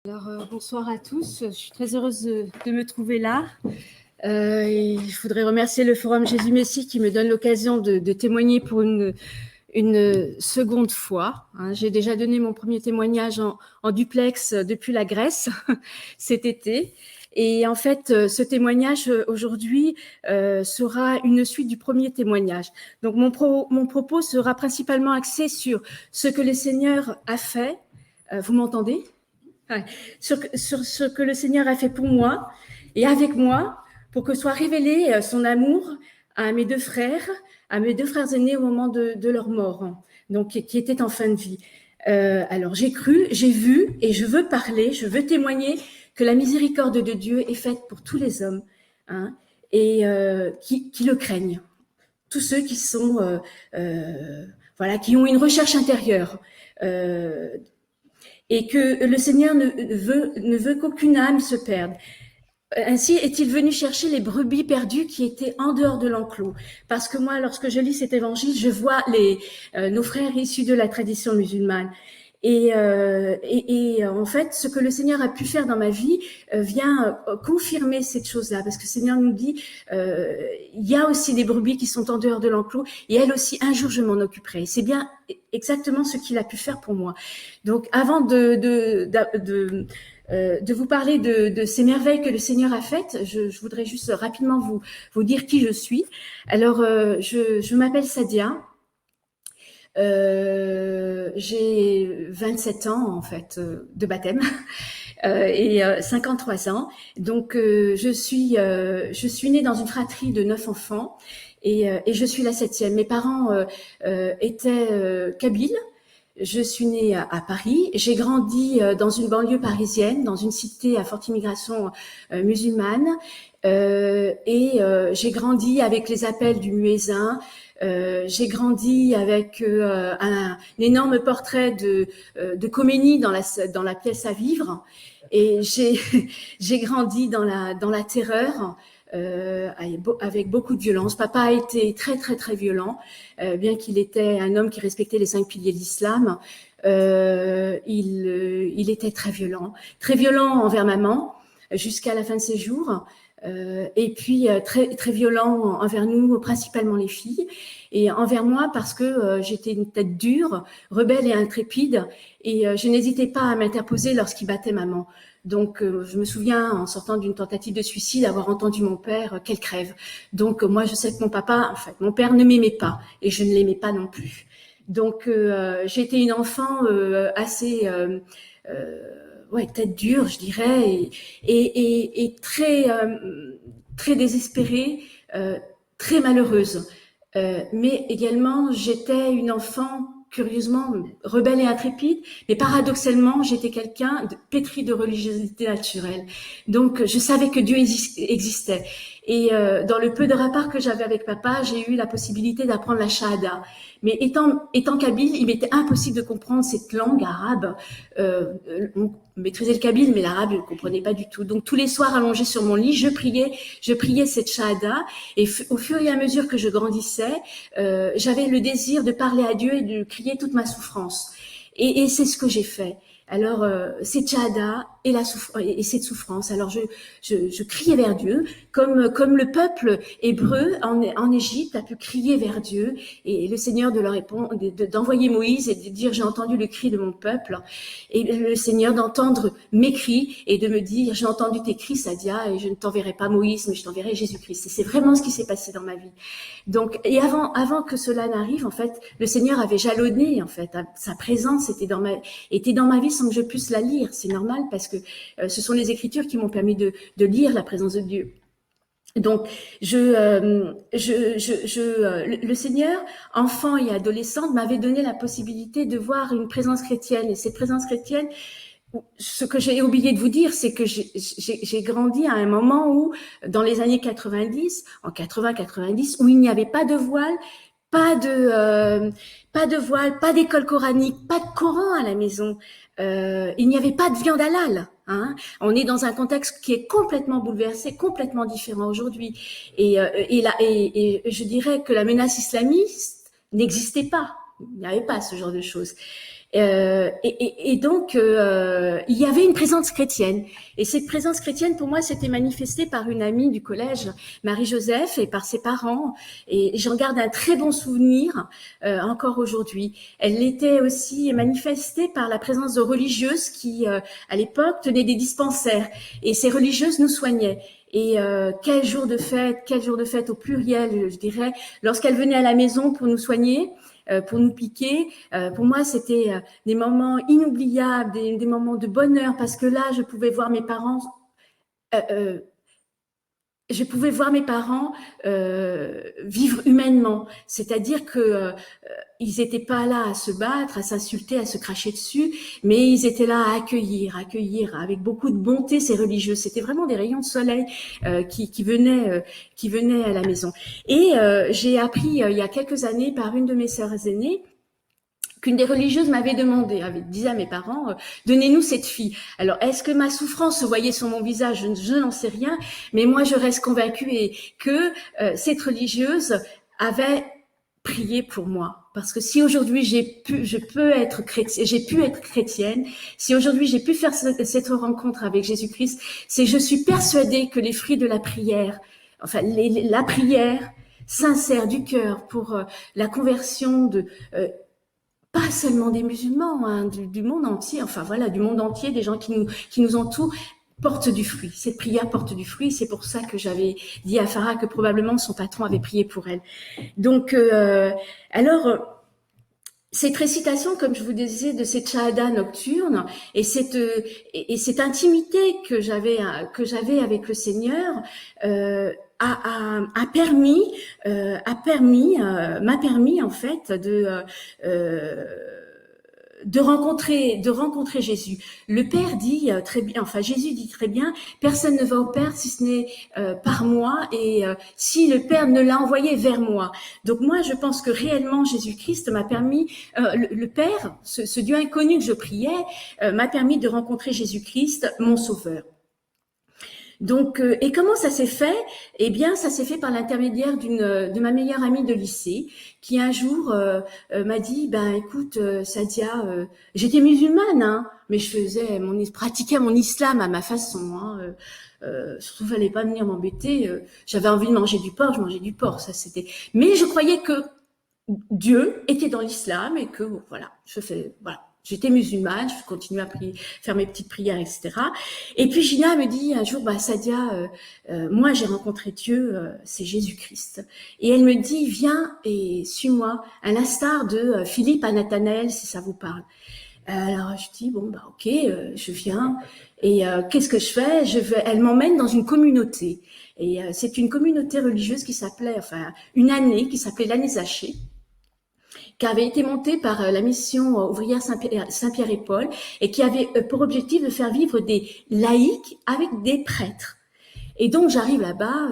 Bonsoir à tous, je suis très heureuse de me trouver là. Et je voudrais remercier le Forum Jésus-Messie qui me donne l'occasion de témoigner pour une seconde fois. J'ai déjà donné mon premier témoignage en duplex depuis la Grèce cet été. Et en fait, ce témoignage aujourd'hui sera une suite du premier témoignage. Donc mon propos sera principalement axé sur ce que le Seigneur a fait. Vous m'entendez ? Ouais. Sur ce que le Seigneur a fait pour moi et avec moi, pour que soit révélé son amour à mes deux frères aînés au moment de leur mort, donc qui étaient en fin de vie. Alors j'ai cru, j'ai vu et je veux parler, je veux témoigner que la miséricorde de Dieu est faite pour tous les hommes, et qui le craignent, tous ceux qui sont qui ont une recherche intérieure. Et que le Seigneur ne veut qu'aucune âme se perde. Ainsi est-il venu chercher les brebis perdues qui étaient en dehors de l'enclos. Parce que moi, lorsque je lis cet évangile, je vois nos frères issus de la tradition musulmane. Et en fait, ce que le Seigneur a pu faire dans ma vie vient confirmer cette chose-là, parce que le Seigneur nous dit, il y a aussi des brebis qui sont en dehors de l'enclos, et elle aussi, un jour, je m'en occuperai. C'est bien exactement ce qu'il a pu faire pour moi. Donc, avant de vous parler de ces merveilles que le Seigneur a faites, je voudrais juste rapidement vous dire qui je suis. Alors, je m'appelle Sadia. J'ai 27 ans en fait de baptême et 53 ans. Donc je suis née dans une fratrie de 9 enfants et je suis la 7e. Mes parents étaient kabyles. Je suis née à Paris. J'ai grandi dans une banlieue parisienne, dans une cité à forte immigration musulmane. J'ai grandi avec les appels du muezzin. J'ai grandi avec un énorme portrait de Khomeini dans la pièce à vivre. Et j'ai grandi dans la terreur. Avec beaucoup de violence. Papa a été très très très violent, bien qu'il était un homme qui respectait les 5 piliers de l'islam. Il était très violent envers maman jusqu'à la fin de ses jours. Et puis très très violent envers nous, principalement les filles, et envers moi parce que j'étais une tête dure, rebelle et intrépide, et je n'hésitais pas à m'interposer lorsqu'il battait maman. Donc, je me souviens, en sortant d'une tentative de suicide, avoir entendu mon père, qu'elle crève. Donc, moi, je sais que mon père ne m'aimait pas, et je ne l'aimais pas non plus. Donc, j'ai été une enfant assez, tête dure, je dirais, et très, très désespérée, très malheureuse. Mais également, j'étais une enfant curieusement rebelle et intrépide, mais paradoxalement, j'étais quelqu'un pétri de religiosité naturelle. Donc, je savais que Dieu existait. Et dans le peu de rapports que j'avais avec papa, j'ai eu la possibilité d'apprendre la shahada. Mais étant kabyle, il m'était impossible de comprendre cette langue arabe. On maîtrisait le kabyle, mais l'arabe, je ne comprenais pas du tout. Donc, tous les soirs, allongée sur mon lit, je priais cette shahada. Et au fur et à mesure que je grandissais, j'avais le désir de parler à Dieu et de crier toute ma souffrance. Et c'est ce que j'ai fait. Alors, cette shahada et cette souffrance. Alors, je criais vers Dieu, comme le peuple hébreu en Égypte a pu crier vers Dieu, et le Seigneur de leur répondre, d'envoyer Moïse et de dire: j'ai entendu le cri de mon peuple, et le Seigneur d'entendre mes cris et de me dire: j'ai entendu tes cris, Sadia, et je ne t'enverrai pas Moïse, mais je t'enverrai Jésus-Christ. Et c'est vraiment ce qui s'est passé dans ma vie. Donc, et avant que cela n'arrive, en fait, le Seigneur avait jalonné, en fait, sa présence était dans ma vie sans que je puisse la lire. C'est normal parce que ce sont les Écritures qui m'ont permis de lire la présence de Dieu. Donc, le Seigneur, enfant et adolescente, m'avait donné la possibilité de voir une présence chrétienne. Et cette présence chrétienne, ce que j'ai oublié de vous dire, c'est que j'ai grandi à un moment où, dans les années 90, en 80-90, où il n'y avait pas de voile, pas d'école coranique, pas de Coran à la maison. Il n'y avait pas de viande halal. On est dans un contexte qui est complètement bouleversé, complètement différent aujourd'hui. Et je dirais que la menace islamiste n'existait pas. Il n'y avait pas ce genre de choses. Et donc, il y avait une présence chrétienne. Et cette présence chrétienne, pour moi, s'était manifestée par une amie du collège, Marie-Joseph, et par ses parents. Et j'en garde un très bon souvenir encore aujourd'hui. Elle l'était aussi manifestée par la présence de religieuses qui, à l'époque, tenaient des dispensaires. Et ces religieuses nous soignaient. Et quel jour de fête au pluriel, je dirais, lorsqu'elles venaient à la maison pour nous soigner, pour nous piquer. Pour moi, c'était des moments inoubliables, des moments de bonheur, parce que là, je pouvais voir mes parents vivre humainement, c'est-à-dire que ils n'étaient pas là à se battre, à s'insulter, à se cracher dessus, mais ils étaient là à accueillir avec beaucoup de bonté ces religieux. C'était vraiment des rayons de soleil qui venaient à la maison. Et j'ai appris il y a quelques années par une de mes sœurs aînées qu'une des religieuses m'avait demandé, disait à mes parents, donnez-nous cette fille. Alors, est-ce que ma souffrance se voyait sur mon visage? Je n'en sais rien, mais moi, je reste convaincue que cette religieuse avait prié pour moi. Parce que si aujourd'hui j'ai pu être chrétienne, si aujourd'hui j'ai pu faire cette rencontre avec Jésus-Christ, c'est je suis persuadée que les fruits de la prière, enfin la prière sincère du cœur pour la conversion de pas seulement des musulmans, hein, du monde entier, enfin voilà, du monde entier, des gens qui nous entourent, porte du fruit. Cette prière porte du fruit. C'est pour ça que j'avais dit à Farah que probablement son patron avait prié pour elle. Donc, alors, cette récitation, comme je vous disais, de cette shahada nocturne et cette intimité que j'avais avec le Seigneur m'a permis en fait de rencontrer Jésus. Le Père dit très bien, enfin Jésus dit très bien, personne ne va au Père si ce n'est par moi et si le Père ne l'a envoyé vers moi. Donc moi, je pense que réellement Jésus-Christ m'a permis, le Père, ce Dieu inconnu que je priais, m'a permis de rencontrer Jésus-Christ, mon Sauveur. Donc, et comment ça s'est fait? Eh bien, ça s'est fait par l'intermédiaire de ma meilleure amie de lycée, qui un jour m'a dit, ben écoute, Sadia, j'étais musulmane, hein, mais je pratiquais mon islam à ma façon. Hein, surtout, fallait pas venir m'embêter. J'avais envie de manger du porc, je mangeais du porc, ça c'était. Mais je croyais que Dieu était dans l'islam et que voilà, voilà. J'étais musulmane, je continuais à faire mes petites prières, etc. Et puis Gina me dit un jour, bah Sadia, moi j'ai rencontré Dieu, c'est Jésus-Christ. Et elle me dit, viens et suis-moi, à l'instar de Philippe à Nathanaël, si ça vous parle. Alors je dis bon bah ok, je viens. Et qu'est-ce que je fais? Elle m'emmène dans une communauté. Et c'est une communauté religieuse qui s'appelait, enfin une année qui s'appelait l'année Zachée, qui avait été montée par la mission ouvrière Saint-Pierre et Paul et qui avait pour objectif de faire vivre des laïcs avec des prêtres. Et donc j'arrive là-bas,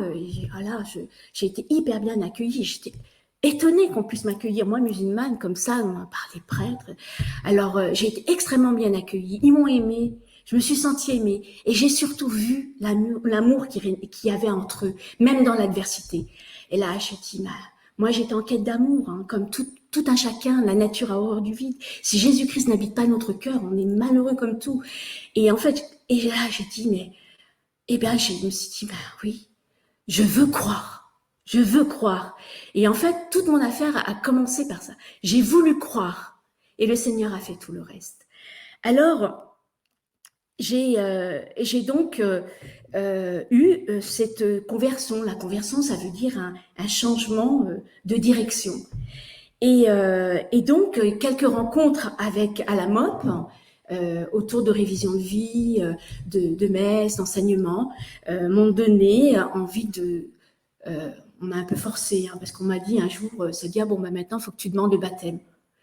voilà, j'ai été hyper bien accueillie. J'étais étonnée qu'on puisse m'accueillir, moi musulmane, comme ça, par des prêtres. Alors j'ai été extrêmement bien accueillie. Ils m'ont aimée. Je me suis sentie aimée. Et j'ai surtout vu l'amour qu'il y avait entre eux, même dans l'adversité. Et là, je me dis, moi j'étais en quête d'amour, hein, comme tout un chacun, la nature a horreur du vide. Si Jésus-Christ n'habite pas notre cœur, on est malheureux comme tout. Et en fait, et là, j'ai dit, mais, eh bien, je me suis dit, ben oui, je veux croire. Je veux croire. Et en fait, toute mon affaire a commencé par ça. J'ai voulu croire. Et le Seigneur a fait tout le reste. Alors, j'ai donc eu cette conversion. La conversion, ça veut dire un changement de direction. Et donc, quelques rencontres à la MOP, autour de révision de vie, de messes, d'enseignement, m'ont donné envie on m'a un peu forcé, hein, parce qu'on m'a dit un jour, Sadia, bon, maintenant, il faut que tu demandes le baptême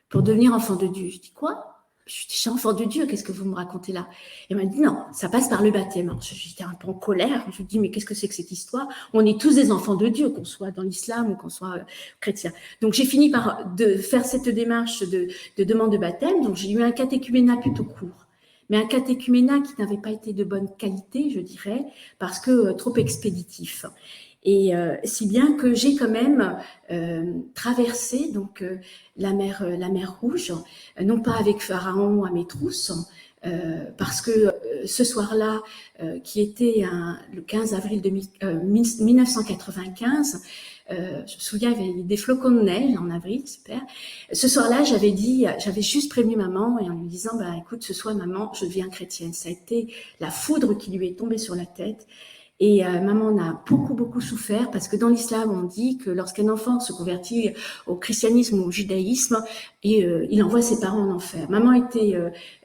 pour devenir enfant de Dieu. Je dis, quoi? Je suis déjà enfant de Dieu, qu'est-ce que vous me racontez là? Et elle m'a dit, non, ça passe par le baptême. Alors, j'étais un peu en colère, je me dis, mais qu'est-ce que c'est que cette histoire? On est tous des enfants de Dieu, qu'on soit dans l'islam ou qu'on soit chrétien. Donc, j'ai fini par faire cette démarche de demande de baptême. Donc, j'ai eu un catéchuménat plutôt court, mais un catéchuménat qui n'avait pas été de bonne qualité, je dirais, parce que trop expéditif. Et si bien que j'ai quand même traversé donc la mer Rouge, non pas avec Pharaon à mes trousses, parce que ce soir-là, qui était le 15 avril 1995, je me souviens, il y avait des flocons de neige en avril, super. Ce soir-là, j'avais juste prévenu maman et en lui disant, bah écoute, ce soir, maman, je deviens chrétienne. Ça a été la foudre qui lui est tombée sur la tête. Et maman en a beaucoup souffert parce que dans l'islam, on dit que lorsqu'un enfant se convertit au christianisme ou au judaïsme, il envoie ses parents en enfer. Maman était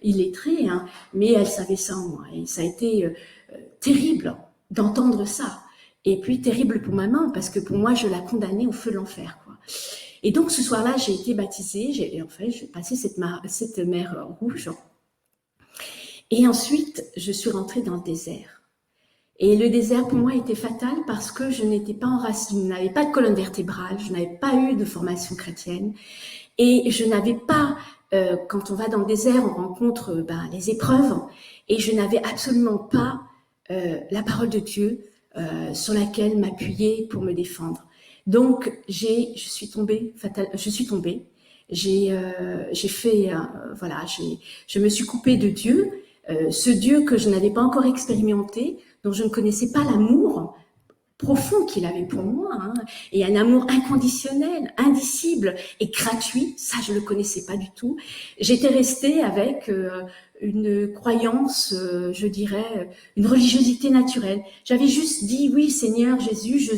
illettrée, hein, mais elle savait ça en moi. Et ça a été terrible d'entendre ça. Et puis terrible pour maman parce que pour moi, je la condamnais au feu de l'enfer, quoi. Et donc ce soir-là, j'ai été baptisée. J'ai passé cette mer Rouge. Et ensuite, je suis rentrée dans le désert. Et le désert, pour moi, était fatal parce que je n'étais pas enracinée, je n'avais pas de colonne vertébrale, je n'avais pas eu de formation chrétienne. Et je n'avais pas, quand on va dans le désert, on rencontre les épreuves. Et je n'avais absolument pas la parole de Dieu sur laquelle m'appuyer pour me défendre. Donc, je suis tombée. Je me suis coupée de Dieu, ce Dieu que je n'avais pas encore expérimenté, dont je ne connaissais pas l'amour profond qu'il avait pour moi, hein, et un amour inconditionnel, indicible et gratuit, ça je le connaissais pas du tout. J'étais restée avec une croyance, je dirais, une religiosité naturelle. J'avais juste dit oui Seigneur Jésus, je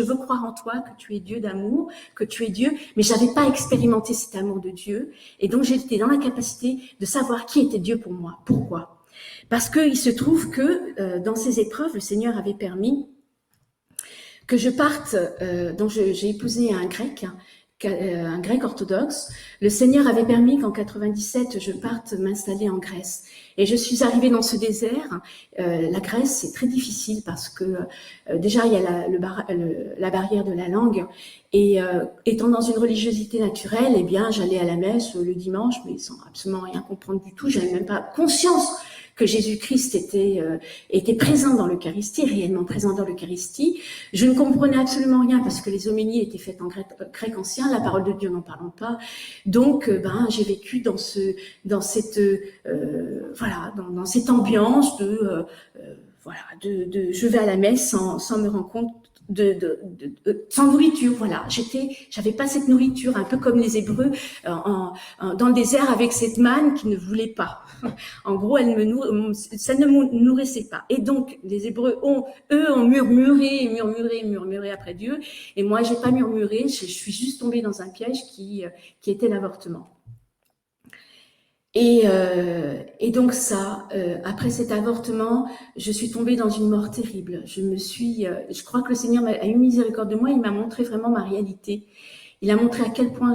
veux croire en toi, que tu es Dieu d'amour, que tu es Dieu, mais j'avais pas expérimenté cet amour de Dieu, et donc j'étais dans la capacité de savoir qui était Dieu pour moi. Pourquoi ? Parce qu'il se trouve que dans ces épreuves, le Seigneur avait permis que je parte, donc j'ai épousé un grec orthodoxe. Le Seigneur avait permis qu'en 97, je parte m'installer en Grèce. Et je suis arrivée dans ce désert. La Grèce, c'est très difficile parce que déjà, il y a la barrière de la langue. Et étant dans une religiosité naturelle, eh bien, j'allais à la messe le dimanche, mais sans absolument rien comprendre du tout. J'avais même pas conscience que Jésus-Christ était présent dans l'Eucharistie, réellement présent dans l'Eucharistie. Je ne comprenais absolument rien parce que les homélies étaient faites en grec ancien, la parole de Dieu n'en parlant pas. Donc, j'ai vécu dans cette ambiance de je vais à la messe sans me rendre compte sans nourriture, voilà. J'avais pas cette nourriture, un peu comme les Hébreux dans le désert avec cette manne qui ne voulait pas. En gros, ça ne me nourrissait pas. Et donc, les Hébreux ont murmuré après Dieu. Et moi, j'ai pas murmuré. Je suis juste tombée dans un piège qui était l'avortement. Et donc après cet avortement, je suis tombée dans une mort terrible. Je crois que le Seigneur a eu miséricorde de moi. Il m'a montré vraiment ma réalité. Il m'a montré à quel point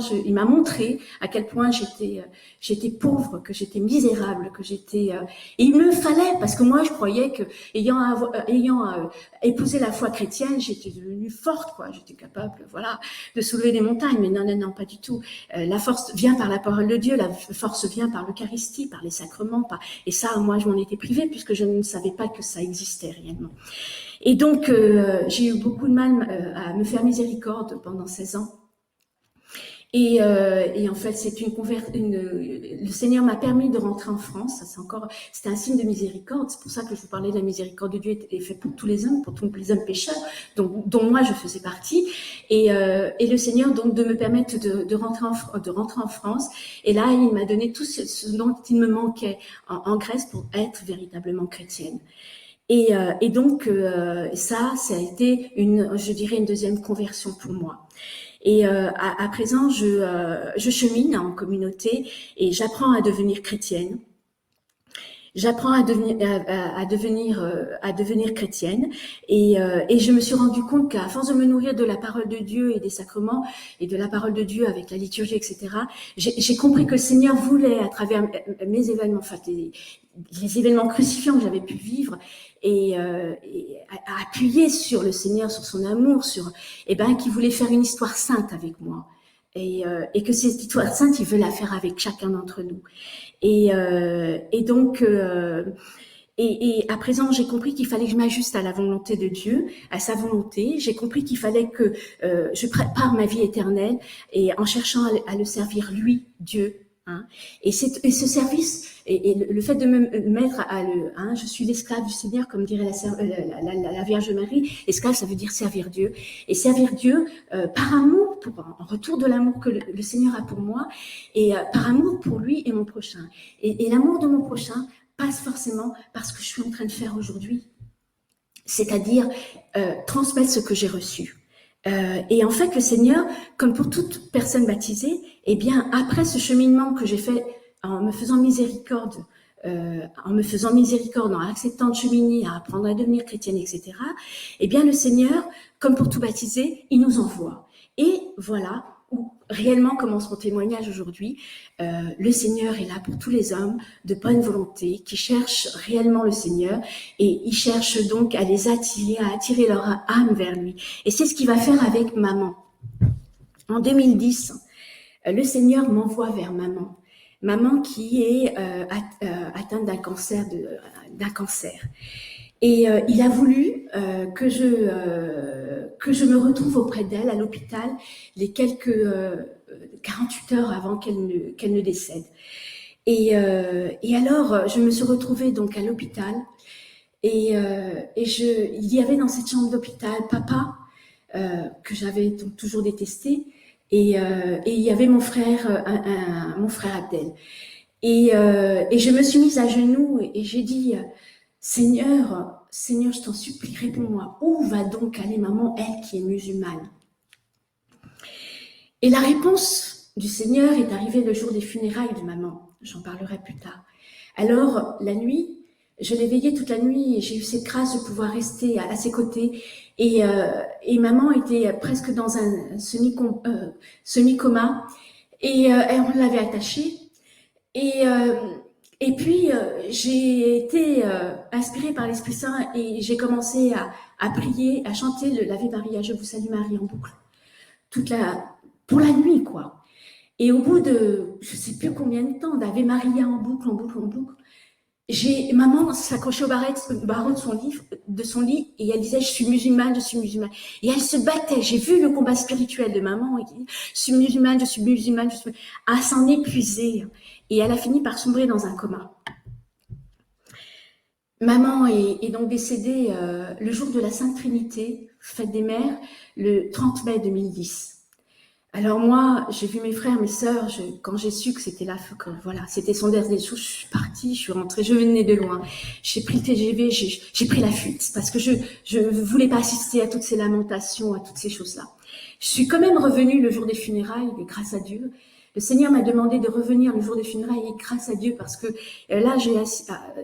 j'étais pauvre, que j'étais misérable, que et il me fallait, parce que moi je croyais que ayant épousé la foi chrétienne, j'étais devenue forte, quoi. J'étais capable, voilà, de soulever des montagnes. Mais non, pas du tout. La force vient par la parole de Dieu, la force vient par l'Eucharistie, par les sacrements, et ça, moi je m'en étais privée puisque je ne savais pas que ça existait réellement. Et donc j'ai eu beaucoup de mal à me faire miséricorde pendant 16 ans. Et en fait, le Seigneur m'a permis de rentrer en France. C'était un signe de miséricorde. C'est pour ça que je vous parlais de la miséricorde de Dieu est faite pour tous les hommes, pour tous les hommes pécheurs, dont moi je faisais partie. Et le Seigneur donc de me permettre de rentrer en France. Et là, il m'a donné tout ce dont il me manquait en Grèce pour être véritablement chrétienne. Et donc ça a été je dirais une deuxième conversion pour moi. Et à présent, je chemine en communauté et j'apprends à devenir chrétienne. J'apprends à devenir chrétienne et je me suis rendu compte qu'à force de me nourrir de la parole de Dieu et des sacrements et de la parole de Dieu avec la liturgie, etc., j'ai compris que le Seigneur voulait, à travers mes événements, les événements crucifiants que j'avais pu vivre, et à appuyer sur le Seigneur, sur son amour, qu'il voulait faire une histoire sainte avec moi. Et que cette histoire sainte, il veut la faire avec chacun d'entre nous. Et donc, Et à présent, j'ai compris qu'il fallait que je m'ajuste à la volonté de Dieu, à sa volonté. J'ai compris qu'il fallait que je prépare ma vie éternelle et en cherchant à le servir lui, Dieu. Hein. Et ce service, et le fait de me mettre je suis l'esclave du Seigneur, comme dirait la Vierge Marie. Esclave, ça veut dire servir Dieu. Et servir Dieu par amour, en retour de l'amour que le Seigneur a pour moi, et par amour pour lui et mon prochain. Et l'amour de mon prochain passe forcément par ce que je suis en train de faire aujourd'hui, c'est-à-dire transmettre ce que j'ai reçu. Et en fait, le Seigneur, comme pour toute personne baptisée, eh bien, après ce cheminement que j'ai fait en me faisant miséricorde, en acceptant de cheminer, à apprendre à devenir chrétienne, etc., eh bien, le Seigneur, comme pour tout baptisé, il nous envoie. Et voilà où réellement commence mon témoignage aujourd'hui. Le Seigneur est là pour tous les hommes de bonne volonté qui cherchent réellement le Seigneur et il cherche donc à les attirer, à attirer leur âme vers lui. Et c'est ce qu'il va faire avec maman. En 2010, le Seigneur m'envoie vers maman. Maman qui est atteinte d'un cancer. Et il a voulu que je me retrouve auprès d'elle à l'hôpital les quelques 48 heures avant qu'elle ne décède. Et alors, je me suis retrouvée donc à l'hôpital et il y avait dans cette chambre d'hôpital papa que j'avais donc toujours détesté et il y avait mon frère Abdel. Et je me suis mise à genoux et j'ai dit Seigneur, je t'en supplie, réponds-moi, où va donc aller maman, elle qui est musulmane? Et la réponse du Seigneur est arrivée le jour des funérailles de maman. J'en parlerai plus tard. Alors, la nuit, je l'ai veillée toute la nuit et j'ai eu cette grâce de pouvoir rester à ses côtés. Et maman était presque dans un semi-coma et on l'avait attachée. Et puis, j'ai été inspirée par l'Esprit Saint et j'ai commencé à prier, à chanter l'Ave Maria, je vous salue Marie en boucle, pour la nuit, quoi. Et au bout de, je sais plus combien de temps, d'Ave Maria en boucle, maman s'accrochait au barreau de son lit et elle disait, je suis musulmane. Et elle se battait. J'ai vu le combat spirituel de maman. Je suis musulmane. À s'en épuiser. Et elle a fini par sombrer dans un coma. Maman est donc décédée le jour de la Sainte Trinité, fête des mères, le 30 mai 2010. Alors moi, j'ai vu mes frères, mes sœurs, quand j'ai su que c'était c'était son dernier jour, je suis partie, je suis rentrée, je venais de loin. J'ai pris le TGV, j'ai pris la fuite parce que je voulais pas assister à toutes ces lamentations, à toutes ces choses-là. Je suis quand même revenue le jour des funérailles, grâce à Dieu. Le Seigneur m'a demandé de revenir le jour des funérailles et grâce à Dieu parce que là,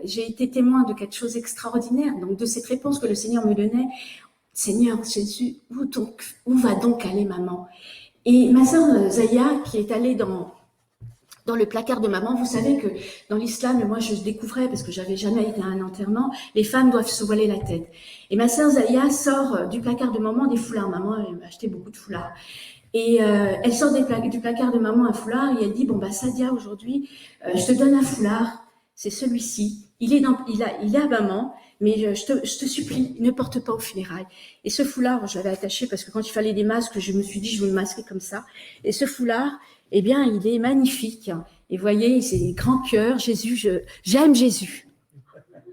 j'ai été témoin de quelque chose d'extraordinaire, donc de cette réponse que le Seigneur me donnait. Seigneur Jésus, où va donc aller maman? Et ma sœur Zaya, qui est allée dans le placard de maman, vous savez que dans l'islam, moi je découvrais, parce que j'avais jamais été à un enterrement, les femmes doivent se voiler la tête. Et ma sœur Zaya sort du placard de maman des foulards. Maman, elle m'a acheté beaucoup de foulards. Et elle sort du placard de maman un foulard et elle dit, bon bah Sadia, aujourd'hui, je te donne un foulard, c'est celui-ci. Il est à maman, mais je te supplie, ne porte pas aux funérailles. Et ce foulard, je l'avais attaché parce que quand il fallait des masques, je me suis dit, je vais me masquer comme ça. Et ce foulard, eh bien, il est magnifique. Et vous voyez, c'est grand cœur, Jésus, j'aime Jésus.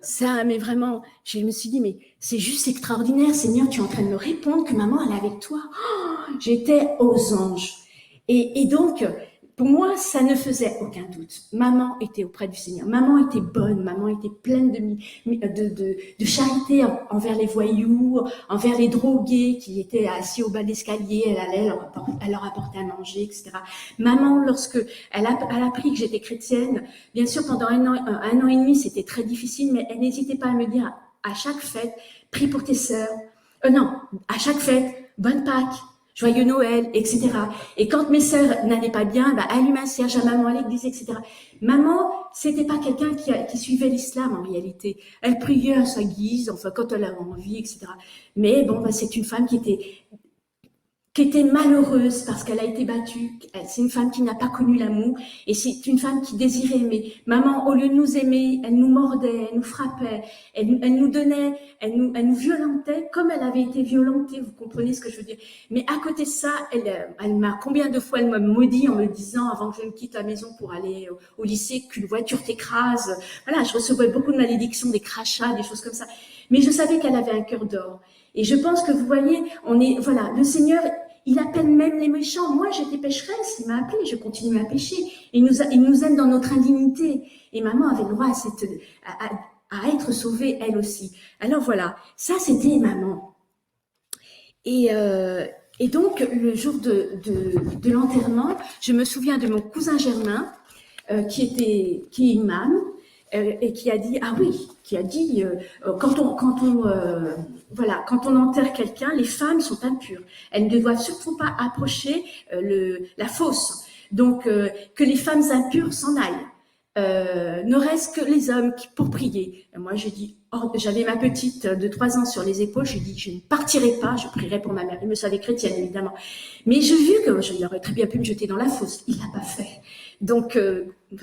Ça, mais vraiment, je me suis dit, mais c'est juste extraordinaire, Seigneur, tu es en train de me répondre que maman, elle est avec toi. Oh, j'étais aux anges. Et donc, pour moi, ça ne faisait aucun doute. Maman était auprès du Seigneur. Maman était bonne. Maman était pleine de charité envers les voyous, envers les drogués qui étaient assis au bas de l'escalier. Elle allait leur apporter à manger, etc. Maman, lorsque elle a appris que j'étais chrétienne, bien sûr, pendant un an et demi, c'était très difficile, mais elle n'hésitait pas à me dire à chaque fête, prie pour tes sœurs. À chaque fête, bonne Pâques. Joyeux Noël, etc. Et quand mes sœurs n'allaient pas bien, allume un cierge à maman à l'église, etc. Maman, c'était pas quelqu'un qui suivait l'islam en réalité. Elle priait à sa guise, enfin quand elle avait envie, etc. Mais bon, c'est une femme qui était qui était malheureuse parce qu'elle a été battue. C'est une femme qui n'a pas connu l'amour et c'est une femme qui désirait aimer. Maman, au lieu de nous aimer, elle nous mordait, elle nous frappait, elle nous donnait, elle nous violentait comme elle avait été violentée. Vous comprenez ce que je veux dire? Mais à côté de ça, elle m'a, combien de fois elle m'a maudit en me disant avant que je ne quitte la maison pour aller au lycée qu'une voiture t'écrase. Voilà, je recevais beaucoup de malédictions, des crachats, des choses comme ça. Mais je savais qu'elle avait un cœur d'or. Et je pense que vous voyez, voilà, le Seigneur, il appelle même les méchants. Moi, j'étais pécheresse, il m'a appelé, je continue à pécher. Il nous aime dans notre indignité. Et maman avait le droit à être sauvée, elle aussi. Alors voilà, ça c'était maman. Et donc, le jour de l'enterrement, je me souviens de mon cousin Germain, qui est imam, et qui a dit, ah oui, qui a dit, quand on enterre quelqu'un, les femmes sont impures. Elles ne doivent surtout pas approcher la fosse. Donc, que les femmes impures s'en aillent. Ne reste que les hommes pour prier. Et moi, j'ai dit, j'avais ma petite de 3 ans sur les épaules, j'ai dit, je ne partirai pas, je prierai pour ma mère. Il me savait chrétienne, évidemment. Mais j'ai vu que je aurais très bien pu me jeter dans la fosse. Il l'a pas fait. Donc,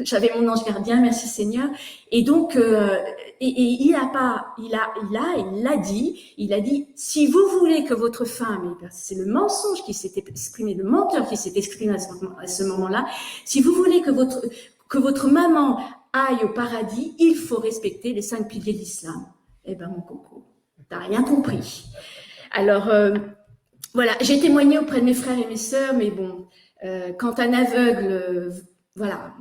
j'avais mon ange gardien, merci Seigneur. Et donc, il l'a dit, si vous voulez que votre femme, c'est le mensonge qui s'est exprimé, le menteur qui s'est exprimé à ce moment-là, si vous voulez que votre maman aille au paradis, il faut respecter les 5 piliers de l'islam. Eh ben, mon coco, t'as rien compris. Alors, voilà, j'ai témoigné auprès de mes frères et mes sœurs, mais bon, quand un aveugle, voilà,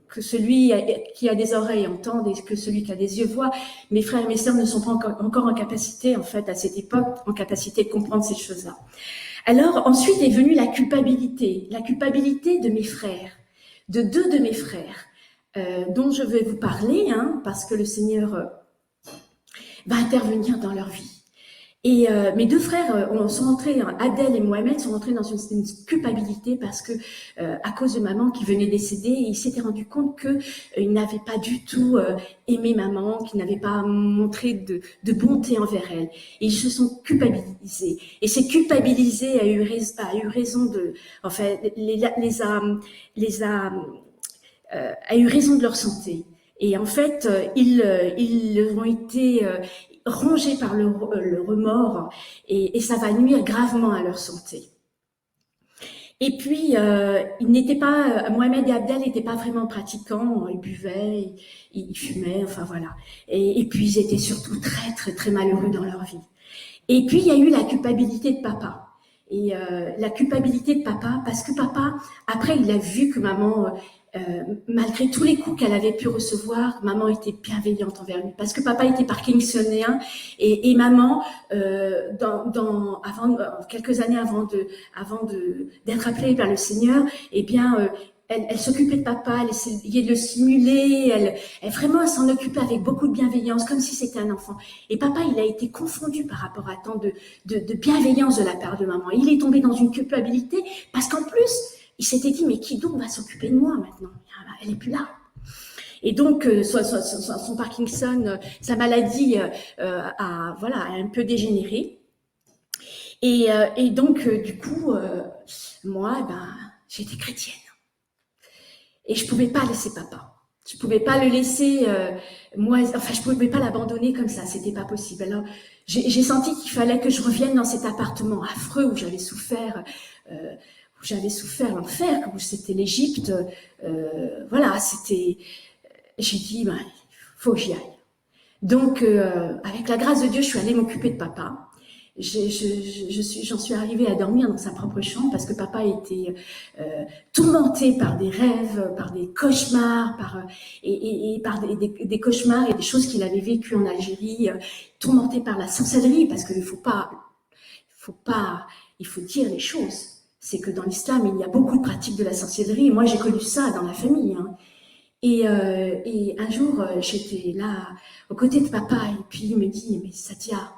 que celui qui a des oreilles entende et que celui qui a des yeux voit, mes frères et mes sœurs ne sont pas encore en capacité, en fait, à cette époque, en capacité de comprendre ces choses-là. Alors, ensuite est venue la culpabilité de mes frères, de 2 de mes frères, dont je vais vous parler, parce que le Seigneur va intervenir dans leur vie. Et mes 2 frères sont entrés, Adèle et Mohamed sont entrés dans une culpabilité parce que à cause de maman qui venait décéder, ils s'étaient rendus compte que ils n'avaient pas du tout aimé maman, qu'ils n'avaient pas montré de bonté envers elle. Et ils se sont culpabilisés. Et ces culpabilisés a eu raison de, enfin, a eu raison de leur santé. Et en fait, ils ont été rongés par le remords et ça va nuire gravement à leur santé. Et puis, Mohamed et Abdel n'étaient pas vraiment pratiquants, ils buvaient, ils fumaient, enfin voilà. Et puis, ils étaient surtout très, très, très malheureux dans leur vie. Et puis, il y a eu la culpabilité de papa. Et la culpabilité de papa, parce que papa, après, il a vu que maman, malgré tous les coups qu'elle avait pu recevoir, maman était bienveillante envers lui. Parce que papa était parkinsonien et maman, quelques années avant d'être appelée par le Seigneur, eh bien, elle s'occupait de papa, elle essayait de le stimuler, elle vraiment s'en occupait avec beaucoup de bienveillance, comme si c'était un enfant. Et papa, il a été confondu par rapport à tant de bienveillance de la part de maman. Il est tombé dans une culpabilité parce qu'en plus, il s'était dit, mais qui donc va s'occuper de moi maintenant? Elle n'est plus là. Et donc, son Parkinson, sa maladie a un peu dégénéré. Et donc, du coup, moi, j'étais chrétienne. Et je pouvais pas laisser papa. Je pouvais pas le laisser, je pouvais pas l'abandonner comme ça, c'était pas possible. Alors, j'ai senti qu'il fallait que je revienne dans cet appartement affreux où j'avais souffert l'enfer, où c'était l'Égypte. Voilà, j'ai dit, il faut que j'y aille. Donc, avec la grâce de Dieu, je suis allée m'occuper de papa. J'en suis arrivée à dormir dans sa propre chambre parce que papa était tourmenté par des rêves, par des cauchemars, par des cauchemars et des choses qu'il avait vécues en Algérie, tourmenté par la sorcellerie, parce qu'il il faut dire les choses. C'est que dans l'islam, il y a beaucoup de pratiques de la sorcellerie. Moi, j'ai connu ça dans la famille. Et un jour, j'étais là, aux côtés de papa, et puis il me dit, mais Sadia,